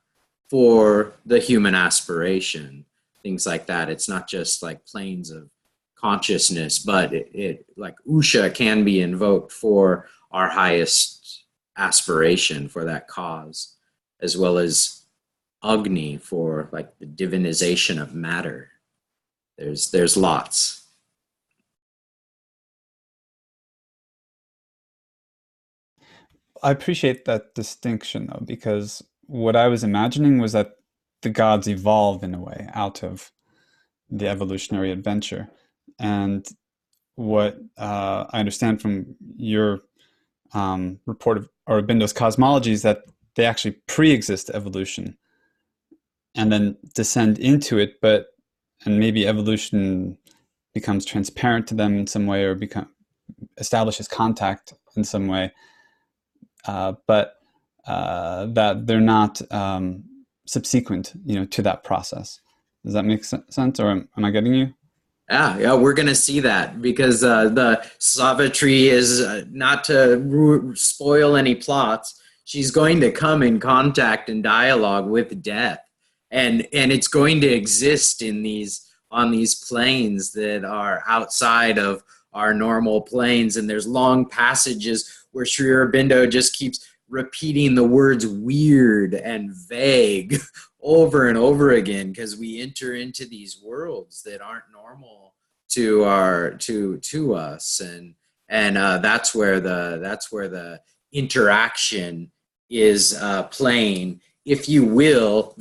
for the human aspiration, things like that. It's not just like planes of consciousness, but it like Usha can be invoked for our highest aspiration, for that cause, as well as Agni for like the divinization of matter. There's lots. I appreciate that distinction, though, because what I was imagining was that the gods evolve in a way out of the evolutionary adventure. And what I understand from your report of Aurobindo's cosmology is that they actually pre-exist evolution and then descend into it, and maybe evolution becomes transparent to them in some way, or establishes contact in some way, but that they're not subsequent, to that process. Does that make sense, or am I getting you? Yeah, we're going to see that, because the Savitri is, not to spoil any plots, she's going to come in contact and dialogue with death. And it's going to exist on these planes that are outside of our normal planes. And there's long passages where Sri Aurobindo just keeps repeating the words weird and vague over and over again, because we enter into these worlds that aren't normal to us, and that's where the interaction is playing, if you will.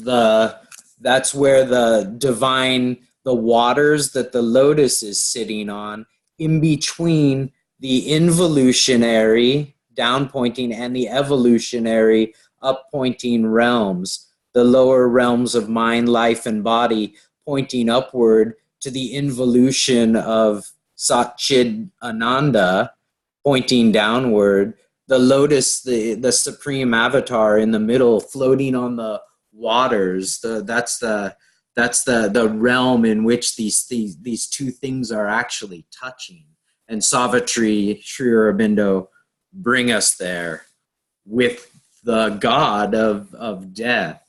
That's where the divine, the waters that the lotus is sitting on, in between the involutionary down pointing and the evolutionary up pointing realms, the lower realms of mind, life, and body, pointing upward to the involution of Satchid Ananda, pointing downward. The lotus, the supreme avatar in the middle, floating on the waters. That's the realm in which these two things are actually touching. And Savitri, Sri Aurobindo bring us there with the god of death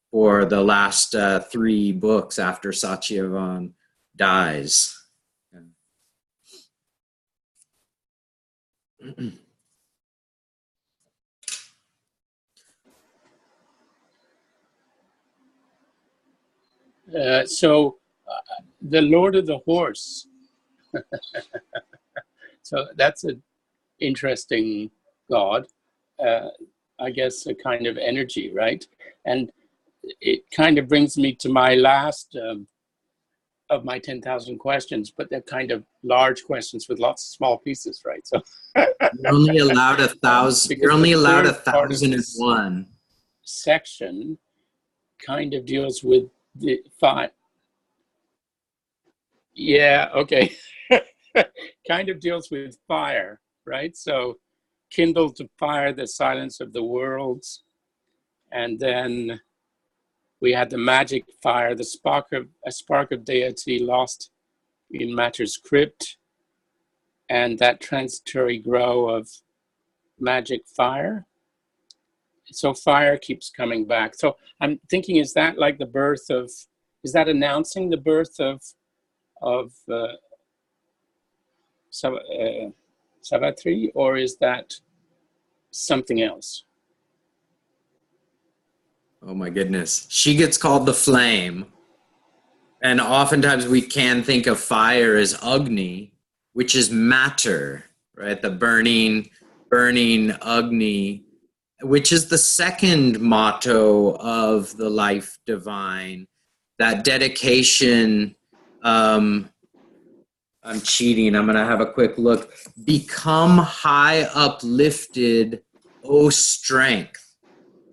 for the last 3 books after Satyavan dies. So the Lord of the Horse. So that's an interesting god. I guess a kind of energy, right? And it kind of brings me to my last of my 10,000 questions, but they're kind of large questions with lots of small pieces, right? So you're only allowed 1,000. You're only allowed 1,001. Section kind of deals with the 5. Yeah, okay. Kind of deals with fire, right? So kindle to fire the silence of the worlds. And then we had the magic fire, a spark of deity lost in matter's crypt, and that transitory glow of magic fire. So fire keeps coming back. So I'm thinking, is that like the birth of, is that announcing the birth of Savitri, or is that something else? Oh my goodness. She gets called the flame. And oftentimes we can think of fire as Agni, which is matter, right? The burning Agni, which is the second motto of the life divine. That dedication, I'm cheating, I'm gonna have a quick look. Become high uplifted O strength.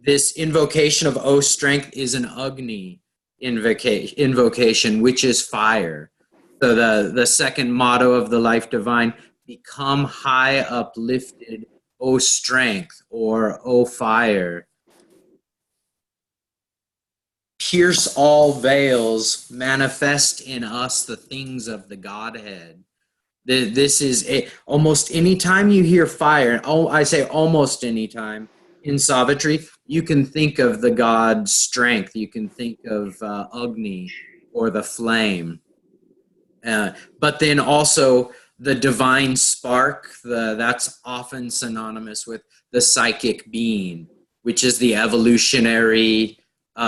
This invocation of O strength is an Agni invocation, which is fire. So the second motto of the life divine, become high uplifted, O strength, or O fire. Pierce all veils, manifest in us the things of the Godhead. This is almost any time you hear fire, I say almost any time in Savitri, you can think of the god strength. You can think of Agni or the flame. But then also the divine spark, that's often synonymous with the psychic being, which is the evolutionary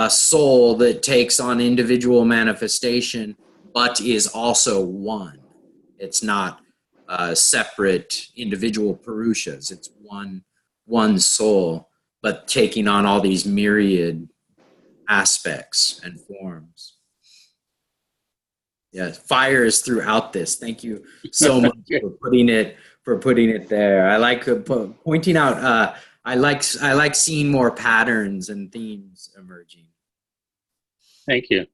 soul that takes on individual manifestation, but is also one. It's not separate individual Purushas. It's one soul, but taking on all these myriad aspects and forms. Yeah, fire is throughout this. Thank you so much for putting it there. I like pointing out. I like seeing more patterns and themes emerging. Thank you.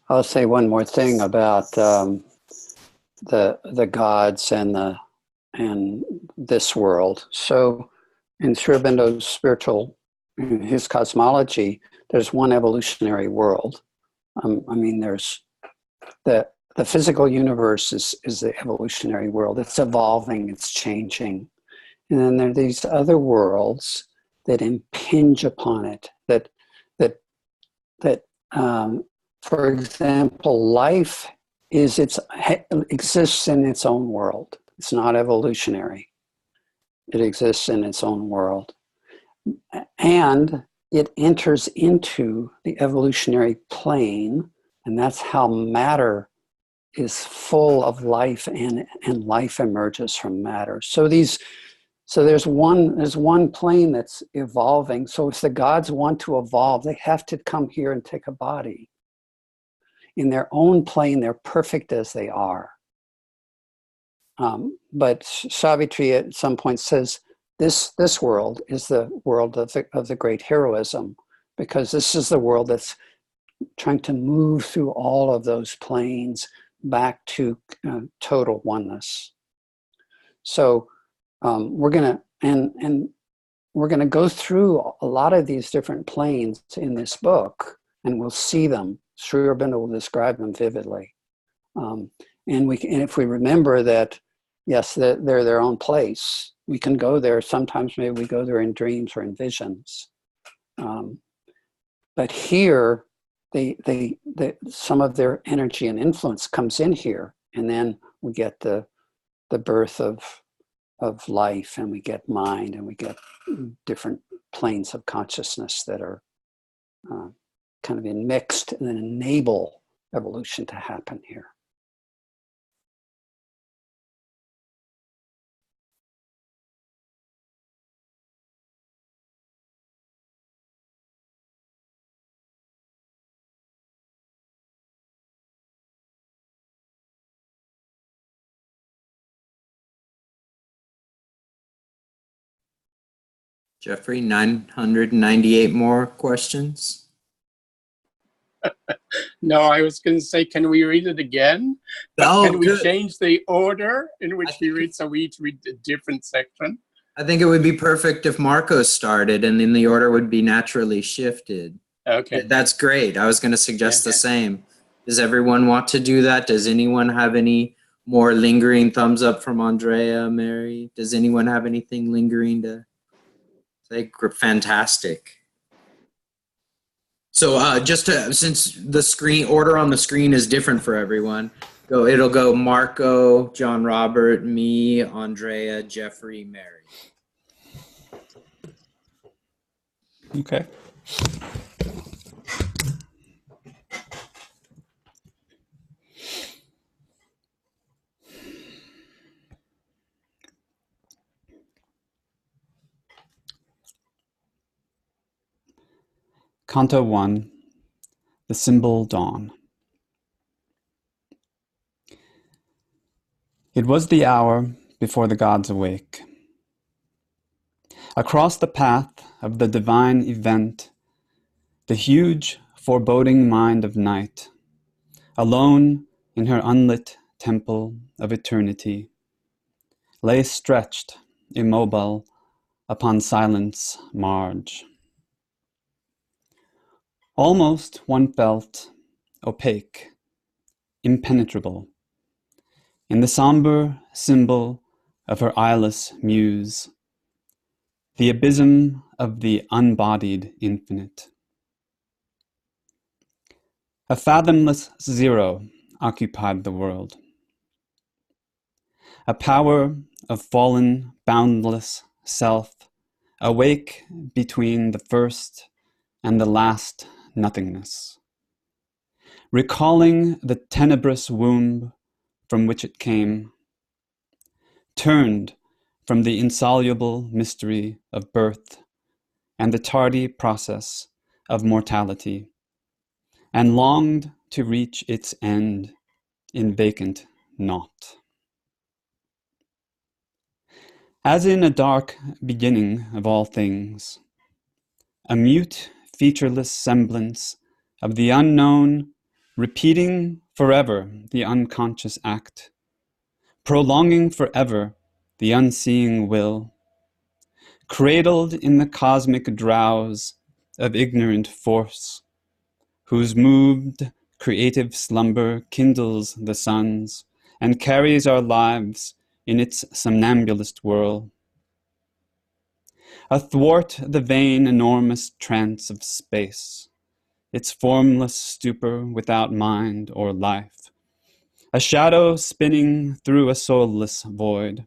I'll say one more thing about the gods and this world. So in Sri Aurobindo's spiritual, in his cosmology, there's one evolutionary world. I mean, there's the physical universe is the evolutionary world. It's evolving, it's changing. And then there are these other worlds that impinge upon it, that for example, life exists in its own world. It's not evolutionary. It exists in its own world. And it enters into the evolutionary plane, and that's how matter is full of life, and life emerges from matter. So there's one plane that's evolving. So if the gods want to evolve, they have to come here and take a body. In their own plane, they're perfect as they are. But Savitri at some point says, this world is the world of the great heroism, because this is the world that's trying to move through all of those planes back to total oneness. So we're gonna go through a lot of these different planes in this book, and we'll see them. Sri Aurobindo will describe them vividly, and if we remember that, yes, they're their own place. We can go there. Sometimes maybe we go there in dreams or in visions, but here, some of their energy and influence comes in here, and then we get the birth of life, and we get mind, and we get different planes of consciousness that are kind of mixed and enable evolution to happen here. Jeffrey, 998 more questions. No, I was going to say, can we read it again? Oh, can we good. change the order in which we read, so we each read a different section? I think it would be perfect if Marcos started, and then the order would be naturally shifted. Okay. That's great. I was going to suggest the same. Does everyone want to do that? Does anyone have any more lingering thumbs up from Andrea, Mary? Does anyone have anything lingering to say? Fantastic. So since the screen order on the screen is different for everyone, it'll go Marco, John Robert, me, Andrea, Jeffrey, Mary. Okay. Canto I, the symbol dawn. It was the hour before the gods awake. Across the path of the divine event, the huge, foreboding mind of night, alone in her unlit temple of eternity, lay stretched, immobile, upon silence marge. Almost one felt opaque, impenetrable, in the somber symbol of her eyeless muse, the abysm of the unbodied infinite. A fathomless zero occupied the world. A power of fallen, boundless self, awake between the first and the last nothingness, recalling the tenebrous womb from which it came, turned from the insoluble mystery of birth and the tardy process of mortality, and longed to reach its end in vacant naught. As in a dark beginning of all things, a mute, featureless semblance of the unknown, repeating forever the unconscious act, prolonging forever the unseeing will, cradled in the cosmic drowse of ignorant force, whose moved creative slumber kindles the suns and carries our lives in its somnambulist whirl. Athwart the vain enormous trance of space, its formless stupor without mind or life, a shadow spinning through a soulless void,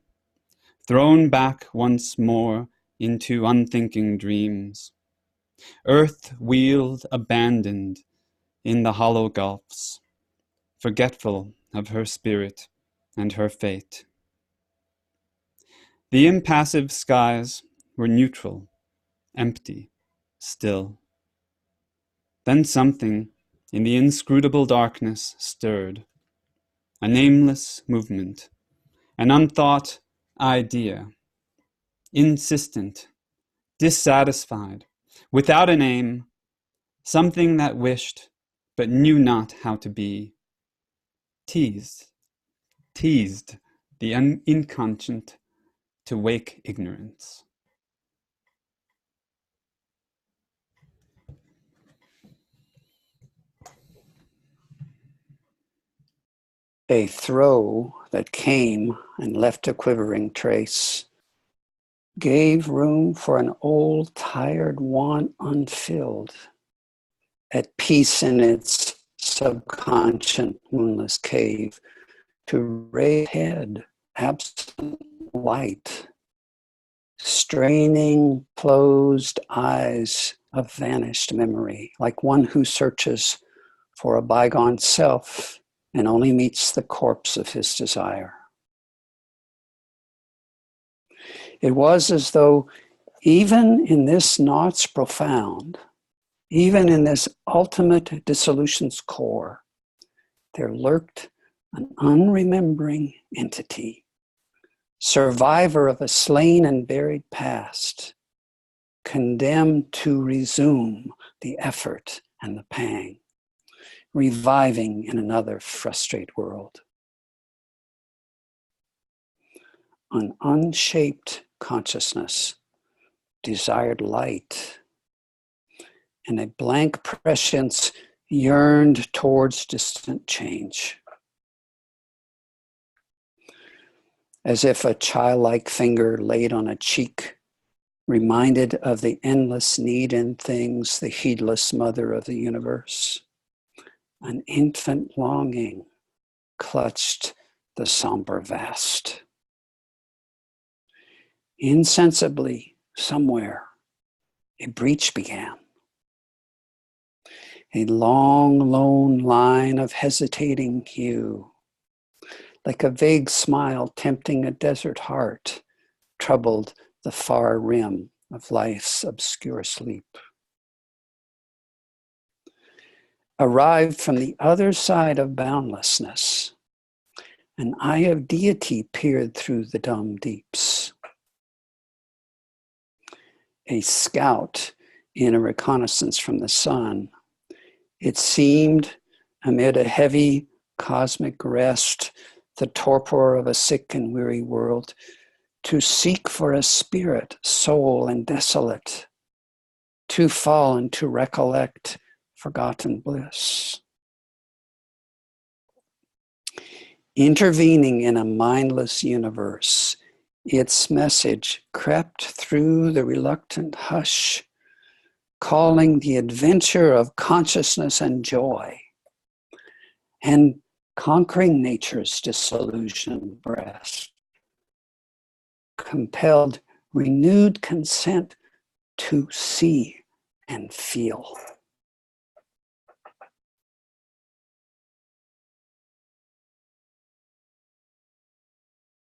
thrown back once more into unthinking dreams, earth wheeled abandoned in the hollow gulfs, forgetful of her spirit and her fate. The impassive skies were neutral, empty, still. Then something in the inscrutable darkness stirred, a nameless movement, an unthought idea, insistent, dissatisfied, without an aim, something that wished but knew not how to be, teased the inconscient to wake ignorance. A throe that came and left a quivering trace gave room for an old, tired want unfilled, at peace in its subconscious moonless cave, to raise head, absent light, straining closed eyes of vanished memory, like one who searches for a bygone self and only meets the corpse of his desire. It was as though even in this knots profound, even in this ultimate dissolution's core, there lurked an unremembering entity, survivor of a slain and buried past, condemned to resume the effort and the pang, reviving in another frustrate world. An unshaped consciousness desired light, and a blank prescience yearned towards distant change. As if a childlike finger laid on a cheek reminded of the endless need in things, the heedless mother of the universe. An infant longing clutched the somber vast. Insensibly, somewhere, a breach began. A long, lone line of hesitating hue, like a vague smile tempting a desert heart, troubled the far rim of life's obscure sleep. Arrived from the other side of boundlessness, An eye of deity peered through the dumb deeps. A scout in a reconnaissance from the sun, it seemed, amid a heavy cosmic rest, the torpor of a sick and weary world, to seek for a spirit, soul, and desolate, to fall and to recollect forgotten bliss. Intervening in a mindless universe, its message crept through the reluctant hush, calling the adventure of consciousness and joy, and conquering nature's disillusioned breast, compelled renewed consent to see and feel.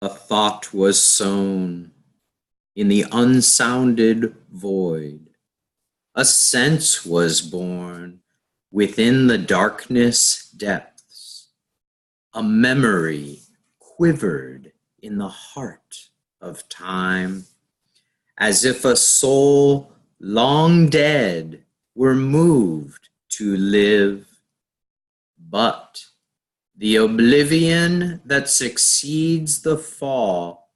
A thought was sown in the unsounded void. A sense was born within the darkness depths. A memory quivered in the heart of time, as if a soul long dead were moved to live. But the oblivion that succeeds the fall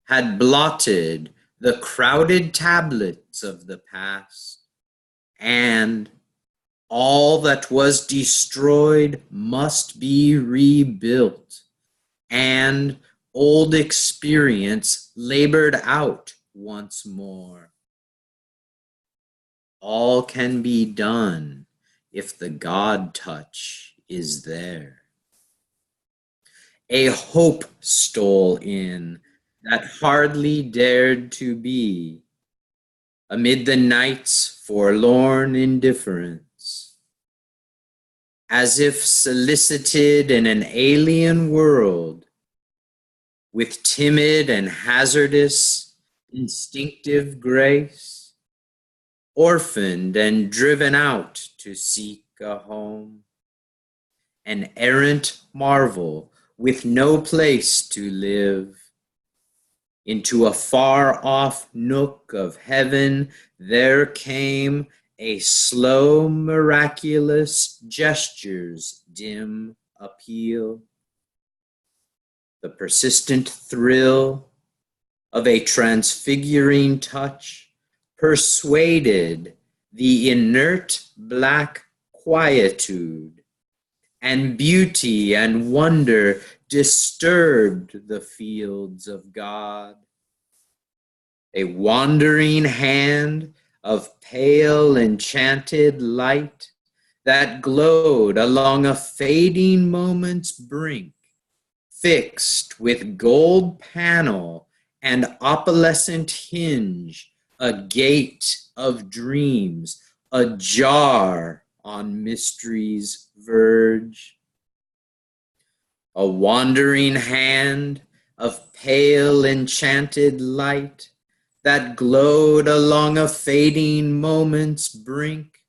had blotted the crowded tablets of the past, and all that was destroyed must be rebuilt, and old experience labored out once more. All can be done if the God touch is there. A hope stole in that hardly dared to be, amid the night's forlorn indifference, as if solicited in an alien world, with timid and hazardous instinctive grace, orphaned and driven out to seek a home, an errant marvel with no place to live. Into a far-off nook of heaven there came a slow, miraculous gesture's dim appeal. The persistent thrill of a transfiguring touch persuaded the inert black quietude, and beauty and wonder disturbed the fields of God. A wandering hand of pale enchanted light that glowed along a fading moment's brink, fixed with gold panel and opalescent hinge, a gate of dreams, ajar on mystery's verge. A wandering hand of pale enchanted light that glowed along a fading moment's brink,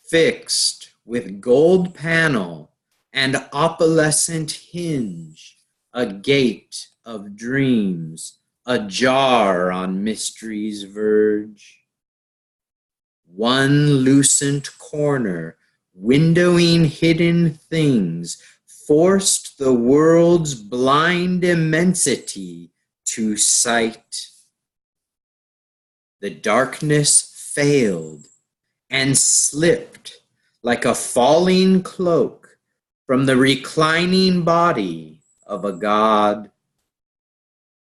fixed with gold panel and opalescent hinge, a gate of dreams, ajar on mystery's verge. One lucent corner, windowing hidden things, forced the world's blind immensity to sight. The darkness failed and slipped like a falling cloak from the reclining body of a god.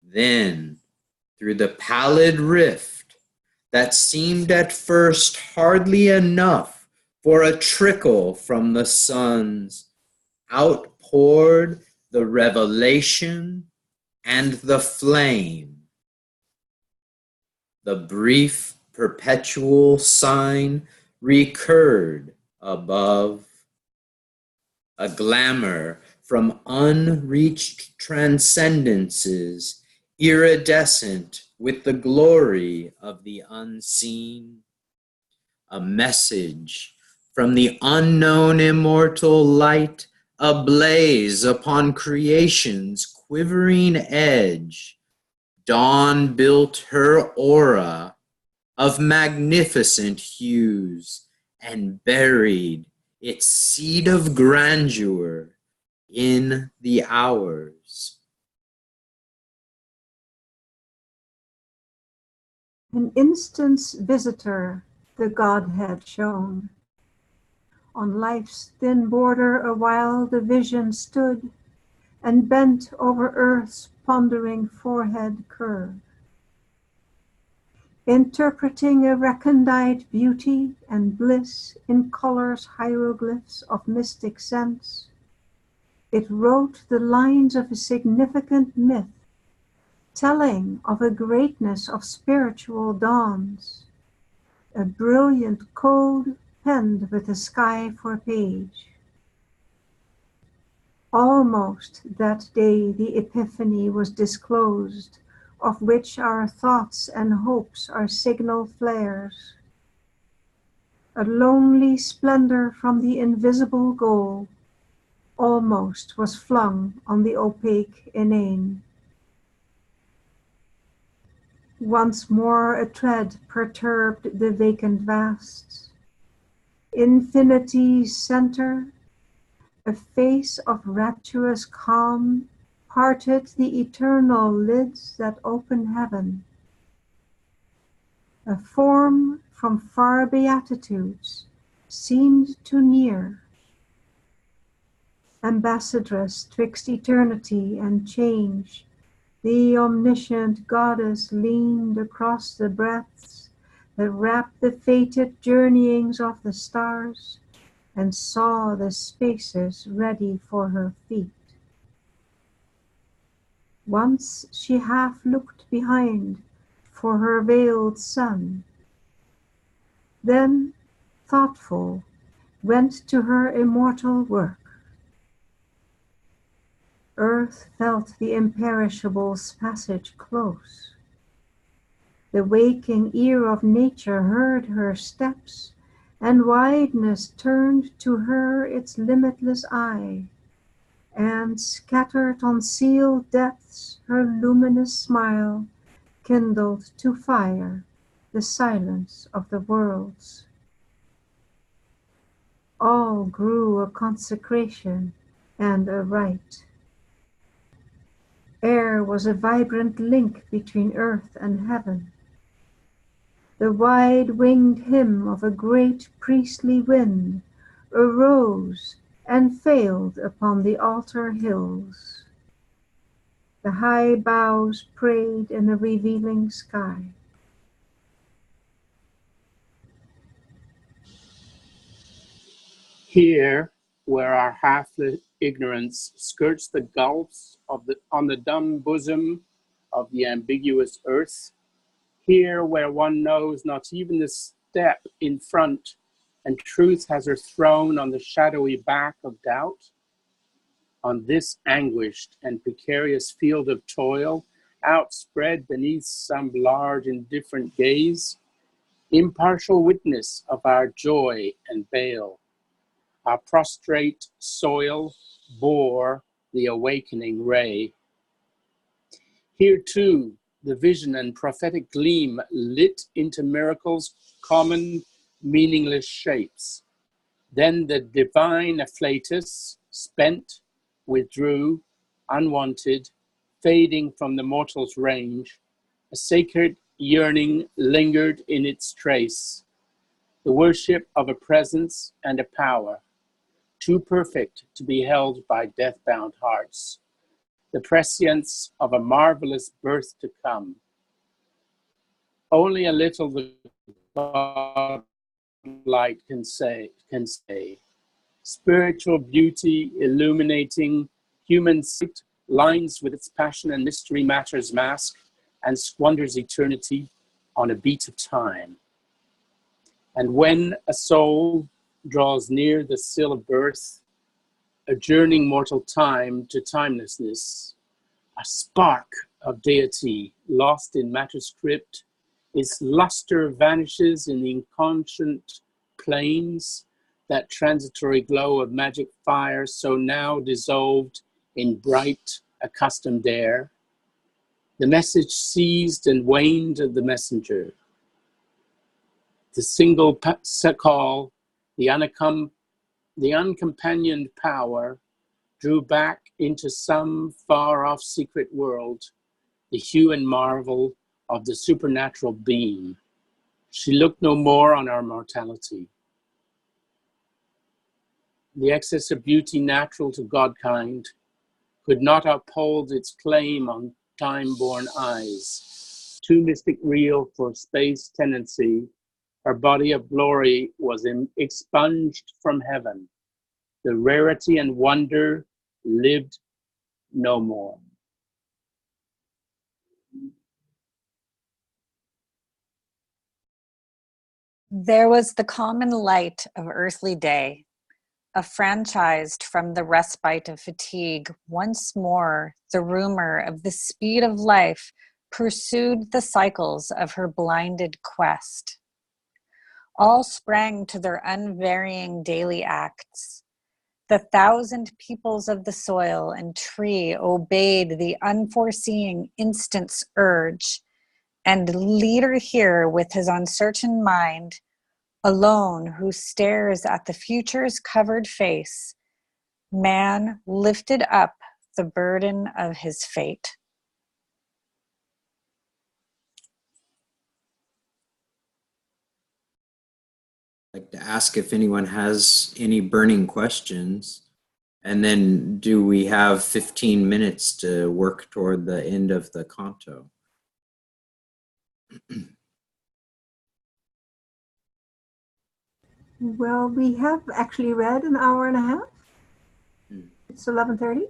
Then, through the pallid rift that seemed at first hardly enough for a trickle from the sun's, outpoured the revelation and the flame. The brief perpetual sign recurred above, a glamour from unreached transcendences, iridescent with the glory of the unseen, a message from the unknown immortal light ablaze upon creation's quivering edge, dawn built her aura of magnificent hues and buried its seed of grandeur in the hours. An instant's visitor, the Godhead shone. On life's thin border awhile the vision stood, and bent over earth's pondering forehead curve. Interpreting a recondite beauty and bliss in colors hieroglyphs of mystic sense, it wrote the lines of a significant myth, telling of a greatness of spiritual dawns, a brilliant code penned with the sky for page. Almost that day the epiphany was disclosed, of which our thoughts and hopes are signal flares. A lonely splendor from the invisible goal almost was flung on the opaque inane. Once more a tread perturbed the vacant vasts. Infinity's center, a face of rapturous calm, parted the eternal lids that open heaven. A form from far beatitudes seemed too near. Ambassadress twixt eternity and change, the omniscient goddess leaned across the breadths that wrap the fated journeyings of the stars, and saw the spaces ready for her feet. Once she half looked behind for her veiled son, then, thoughtful, went to her immortal work. Earth felt the imperishable's passage close. The waking ear of nature heard her steps, and wideness turned to her its limitless eye, and scattered on sealed depths her luminous smile kindled to fire the silence of the worlds. All grew a consecration and a rite. Air was a vibrant link between earth and heaven. The wide-winged hymn of a great priestly wind arose and failed upon the altar hills. The high boughs prayed in a revealing sky. Here, where our half-lit ignorance skirts the gulfs on the dumb bosom of the ambiguous earth, here where one knows not even the step in front, and truth has her throne on the shadowy back of doubt, on this anguished and precarious field of toil, outspread beneath some large indifferent gaze, impartial witness of our joy and bale, our prostrate soil bore the awakening ray. Here too, the vision and prophetic gleam lit into miracles, common, meaningless shapes. Then the divine afflatus, spent, withdrew, unwanted, fading from the mortal's range. A sacred yearning lingered in its trace, the worship of a presence and a power, too perfect to be held by death-bound hearts, the prescience of a marvelous birth to come. Only a little the God-light can say. Spiritual beauty illuminating human sight lines with its passion and mystery matter's mask and squanders eternity on a beat of time. And when a soul draws near the sill of birth, adjourning mortal time to timelessness, a spark of deity lost in matter's crypt, its luster vanishes in the inconscient plains, that transitory glow of magic fire so now dissolved in bright, accustomed air. The message ceased and waned of the messenger. The single call, the uncompanioned power, drew back into some far-off secret world the hue and marvel of the supernatural beam. She looked no more on our mortality. The excess of beauty natural to Godkind could not uphold its claim on time-born eyes. Too mystic real for space tenancy, her body of glory was expunged from heaven. The rarity and wonder lived no more. There was the common light of earthly day, affranchised from the respite of fatigue. Once more, the rumor of the speed of life pursued the cycles of her blinded quest. All sprang to their unvarying daily acts. The 1,000 peoples of the soil and tree obeyed the unforeseeing instant's urge, and leader here with his uncertain mind, alone who stares at the future's covered face, man lifted up the burden of his fate. I'd like to ask if anyone has any burning questions, and then do we have 15 minutes to work toward the end of the canto? Well, we have actually read an hour and a half. It's 11:30.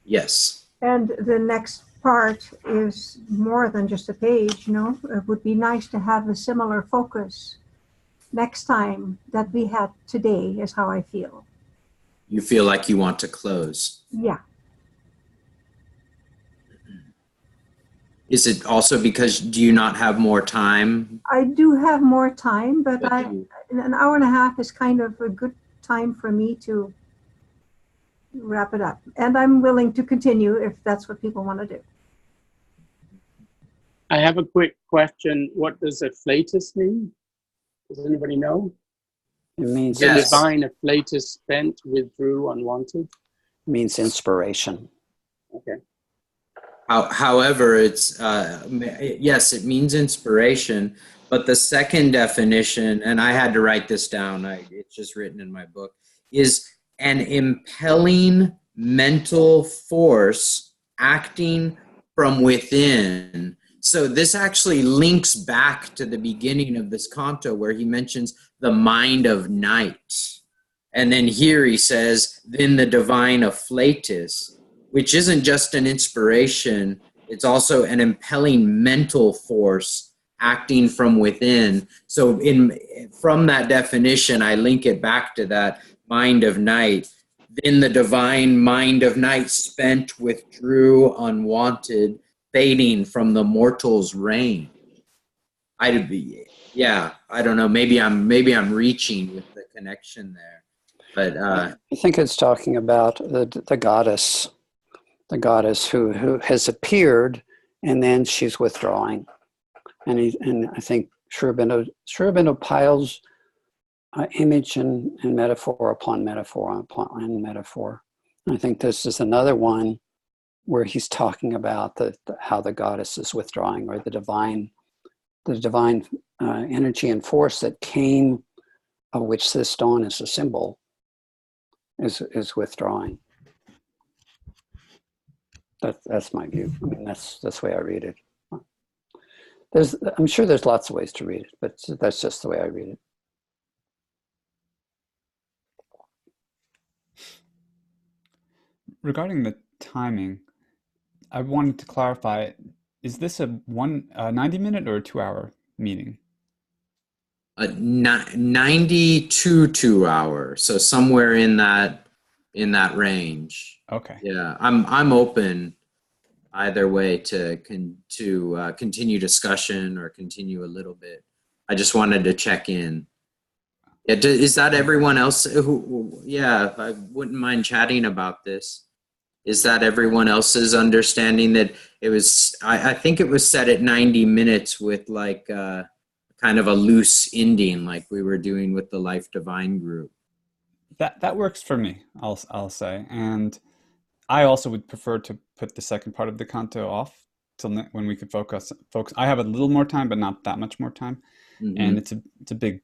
Yes. And the next part is more than just a page, you know. It would be nice to have a similar focus next time that we had today, is how I feel. You feel like you want to close. Yeah. Is it also because do you not have more time? I do have more time, but an hour and a half is kind of a good time for me to wrap it up. And I'm willing to continue if that's what people want to do. I have a quick question. What does afflatus mean? Does anybody know? It means, The divine afflatus spent, withdrew, unwanted. means inspiration. Okay. However, it's, yes, it means inspiration, but the second definition, and I had to write this down, it's just written in my book, is an impelling mental force acting from within. So this actually links back to the beginning of this canto where he mentions the mind of night. And then here he says, then the divine afflatus, which isn't just an inspiration, it's also an impelling mental force acting from within. So from that definition, I link it back to that mind of night. Then the divine mind of night spent, withdrew, unwanted, fading from the mortal's reign. I don't know. Maybe I'm reaching with the connection there, but I think it's talking about the goddess who has appeared, and then she's withdrawing, and I think Sri Aurobindo piles image and metaphor upon metaphor upon metaphor. And I think this is another one where he's talking about how the goddess is withdrawing, or the divine energy and force that came, of which this dawn is a symbol, is withdrawing. That's my view. I mean, that's the way I read it. I'm sure there's lots of ways to read it, but that's just the way I read it. Regarding the timing, I wanted to clarify, is this a 90-minute or a 2-hour meeting? 90 to 2 hours, so somewhere in that range. Okay. Yeah, I'm open either way to continue discussion or continue a little bit. I just wanted to check in. Yeah, is that everyone else who, yeah, I wouldn't mind chatting about this. Is that everyone else's understanding that it was, I think it was set at 90 minutes with like kind of a loose ending like we were doing with the Life Divine group. That works for me, I'll say. And I also would prefer to put the second part of the canto off till when we could focus. I have a little more time, but not that much more time. And it's a big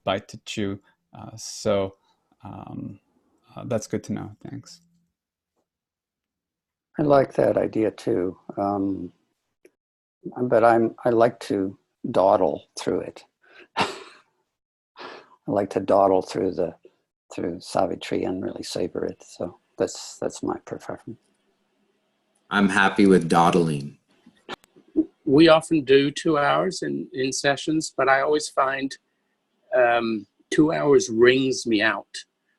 bite to chew. So that's good to know. Thanks. I like that idea too. But I like to dawdle through it. I like to dawdle through Savitri and really savor it. So that's my preference. I'm happy with dawdling. We often do 2 hours in sessions, but I always find 2 hours wrings me out.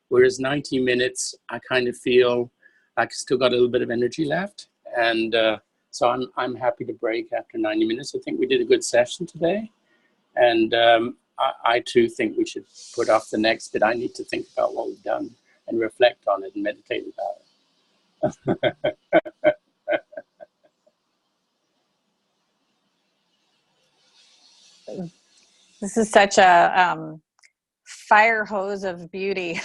Whereas 90 minutes, I kind of feel like I still got a little bit of energy left. And so I'm happy to break after 90 minutes. I think we did a good session today. And I too think we should put off the next bit. I need to think about what we've done and reflect on it and meditate about it. This is such a fire hose of beauty.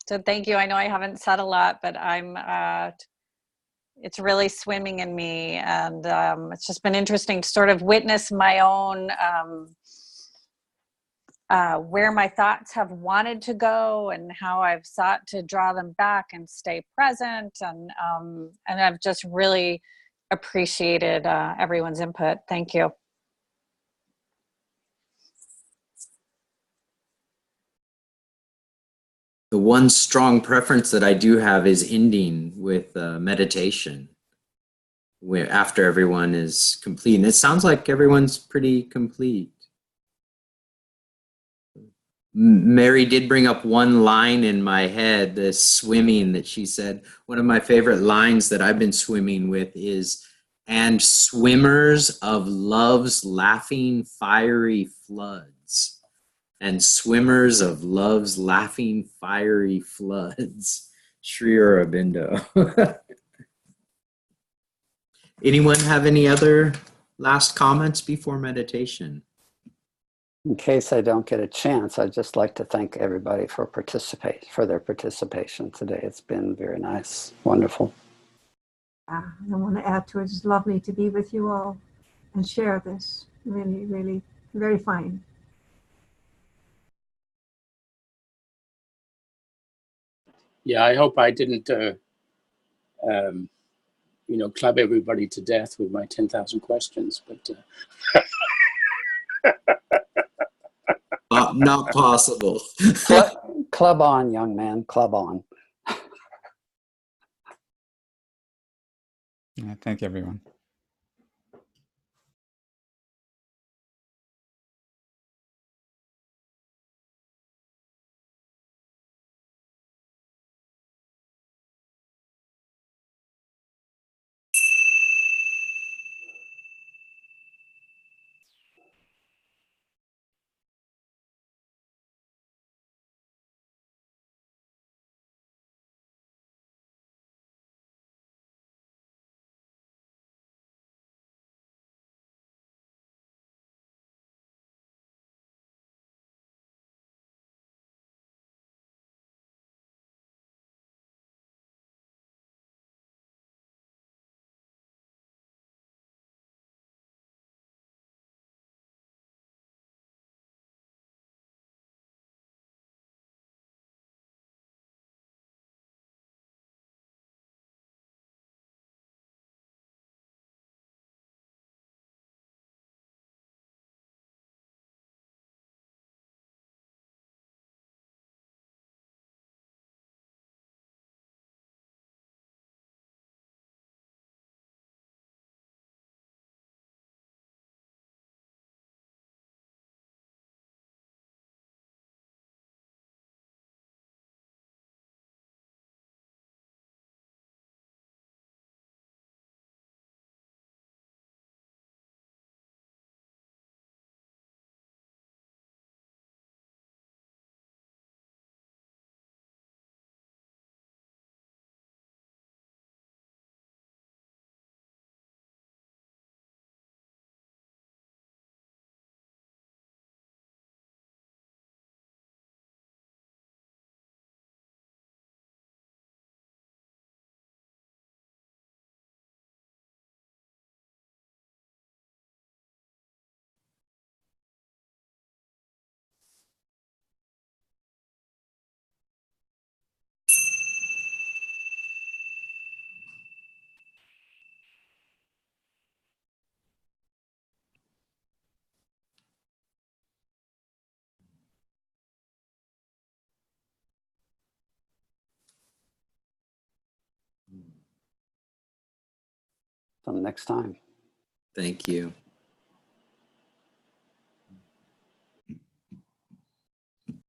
So thank you. I know I haven't said a lot, but it's really swimming in me. And it's just been interesting to sort of witness my own, where my thoughts have wanted to go and how I've sought to draw them back and stay present. And I've just really appreciated everyone's input. Thank you. The one strong preference that I do have is ending with meditation, where after everyone is complete. And it sounds like everyone's pretty complete. Mary did bring up one line in my head, the swimming that she said. One of my favorite lines that I've been swimming with is, "And swimmers of love's laughing fiery floods." And swimmers of love's laughing fiery floods. Sri Aurobindo. Anyone have any other last comments before meditation? In case I don't get a chance, I'd just like to thank everybody for their participation today. It's been very nice, wonderful. I want to add to it. It's lovely to be with you all and share this. Really, really very fine. Yeah, I hope I didn't, club everybody to death with my 10,000 questions, but. Not possible. Club on, young man, club on. Yeah, thank you, everyone. Till next time. Thank you.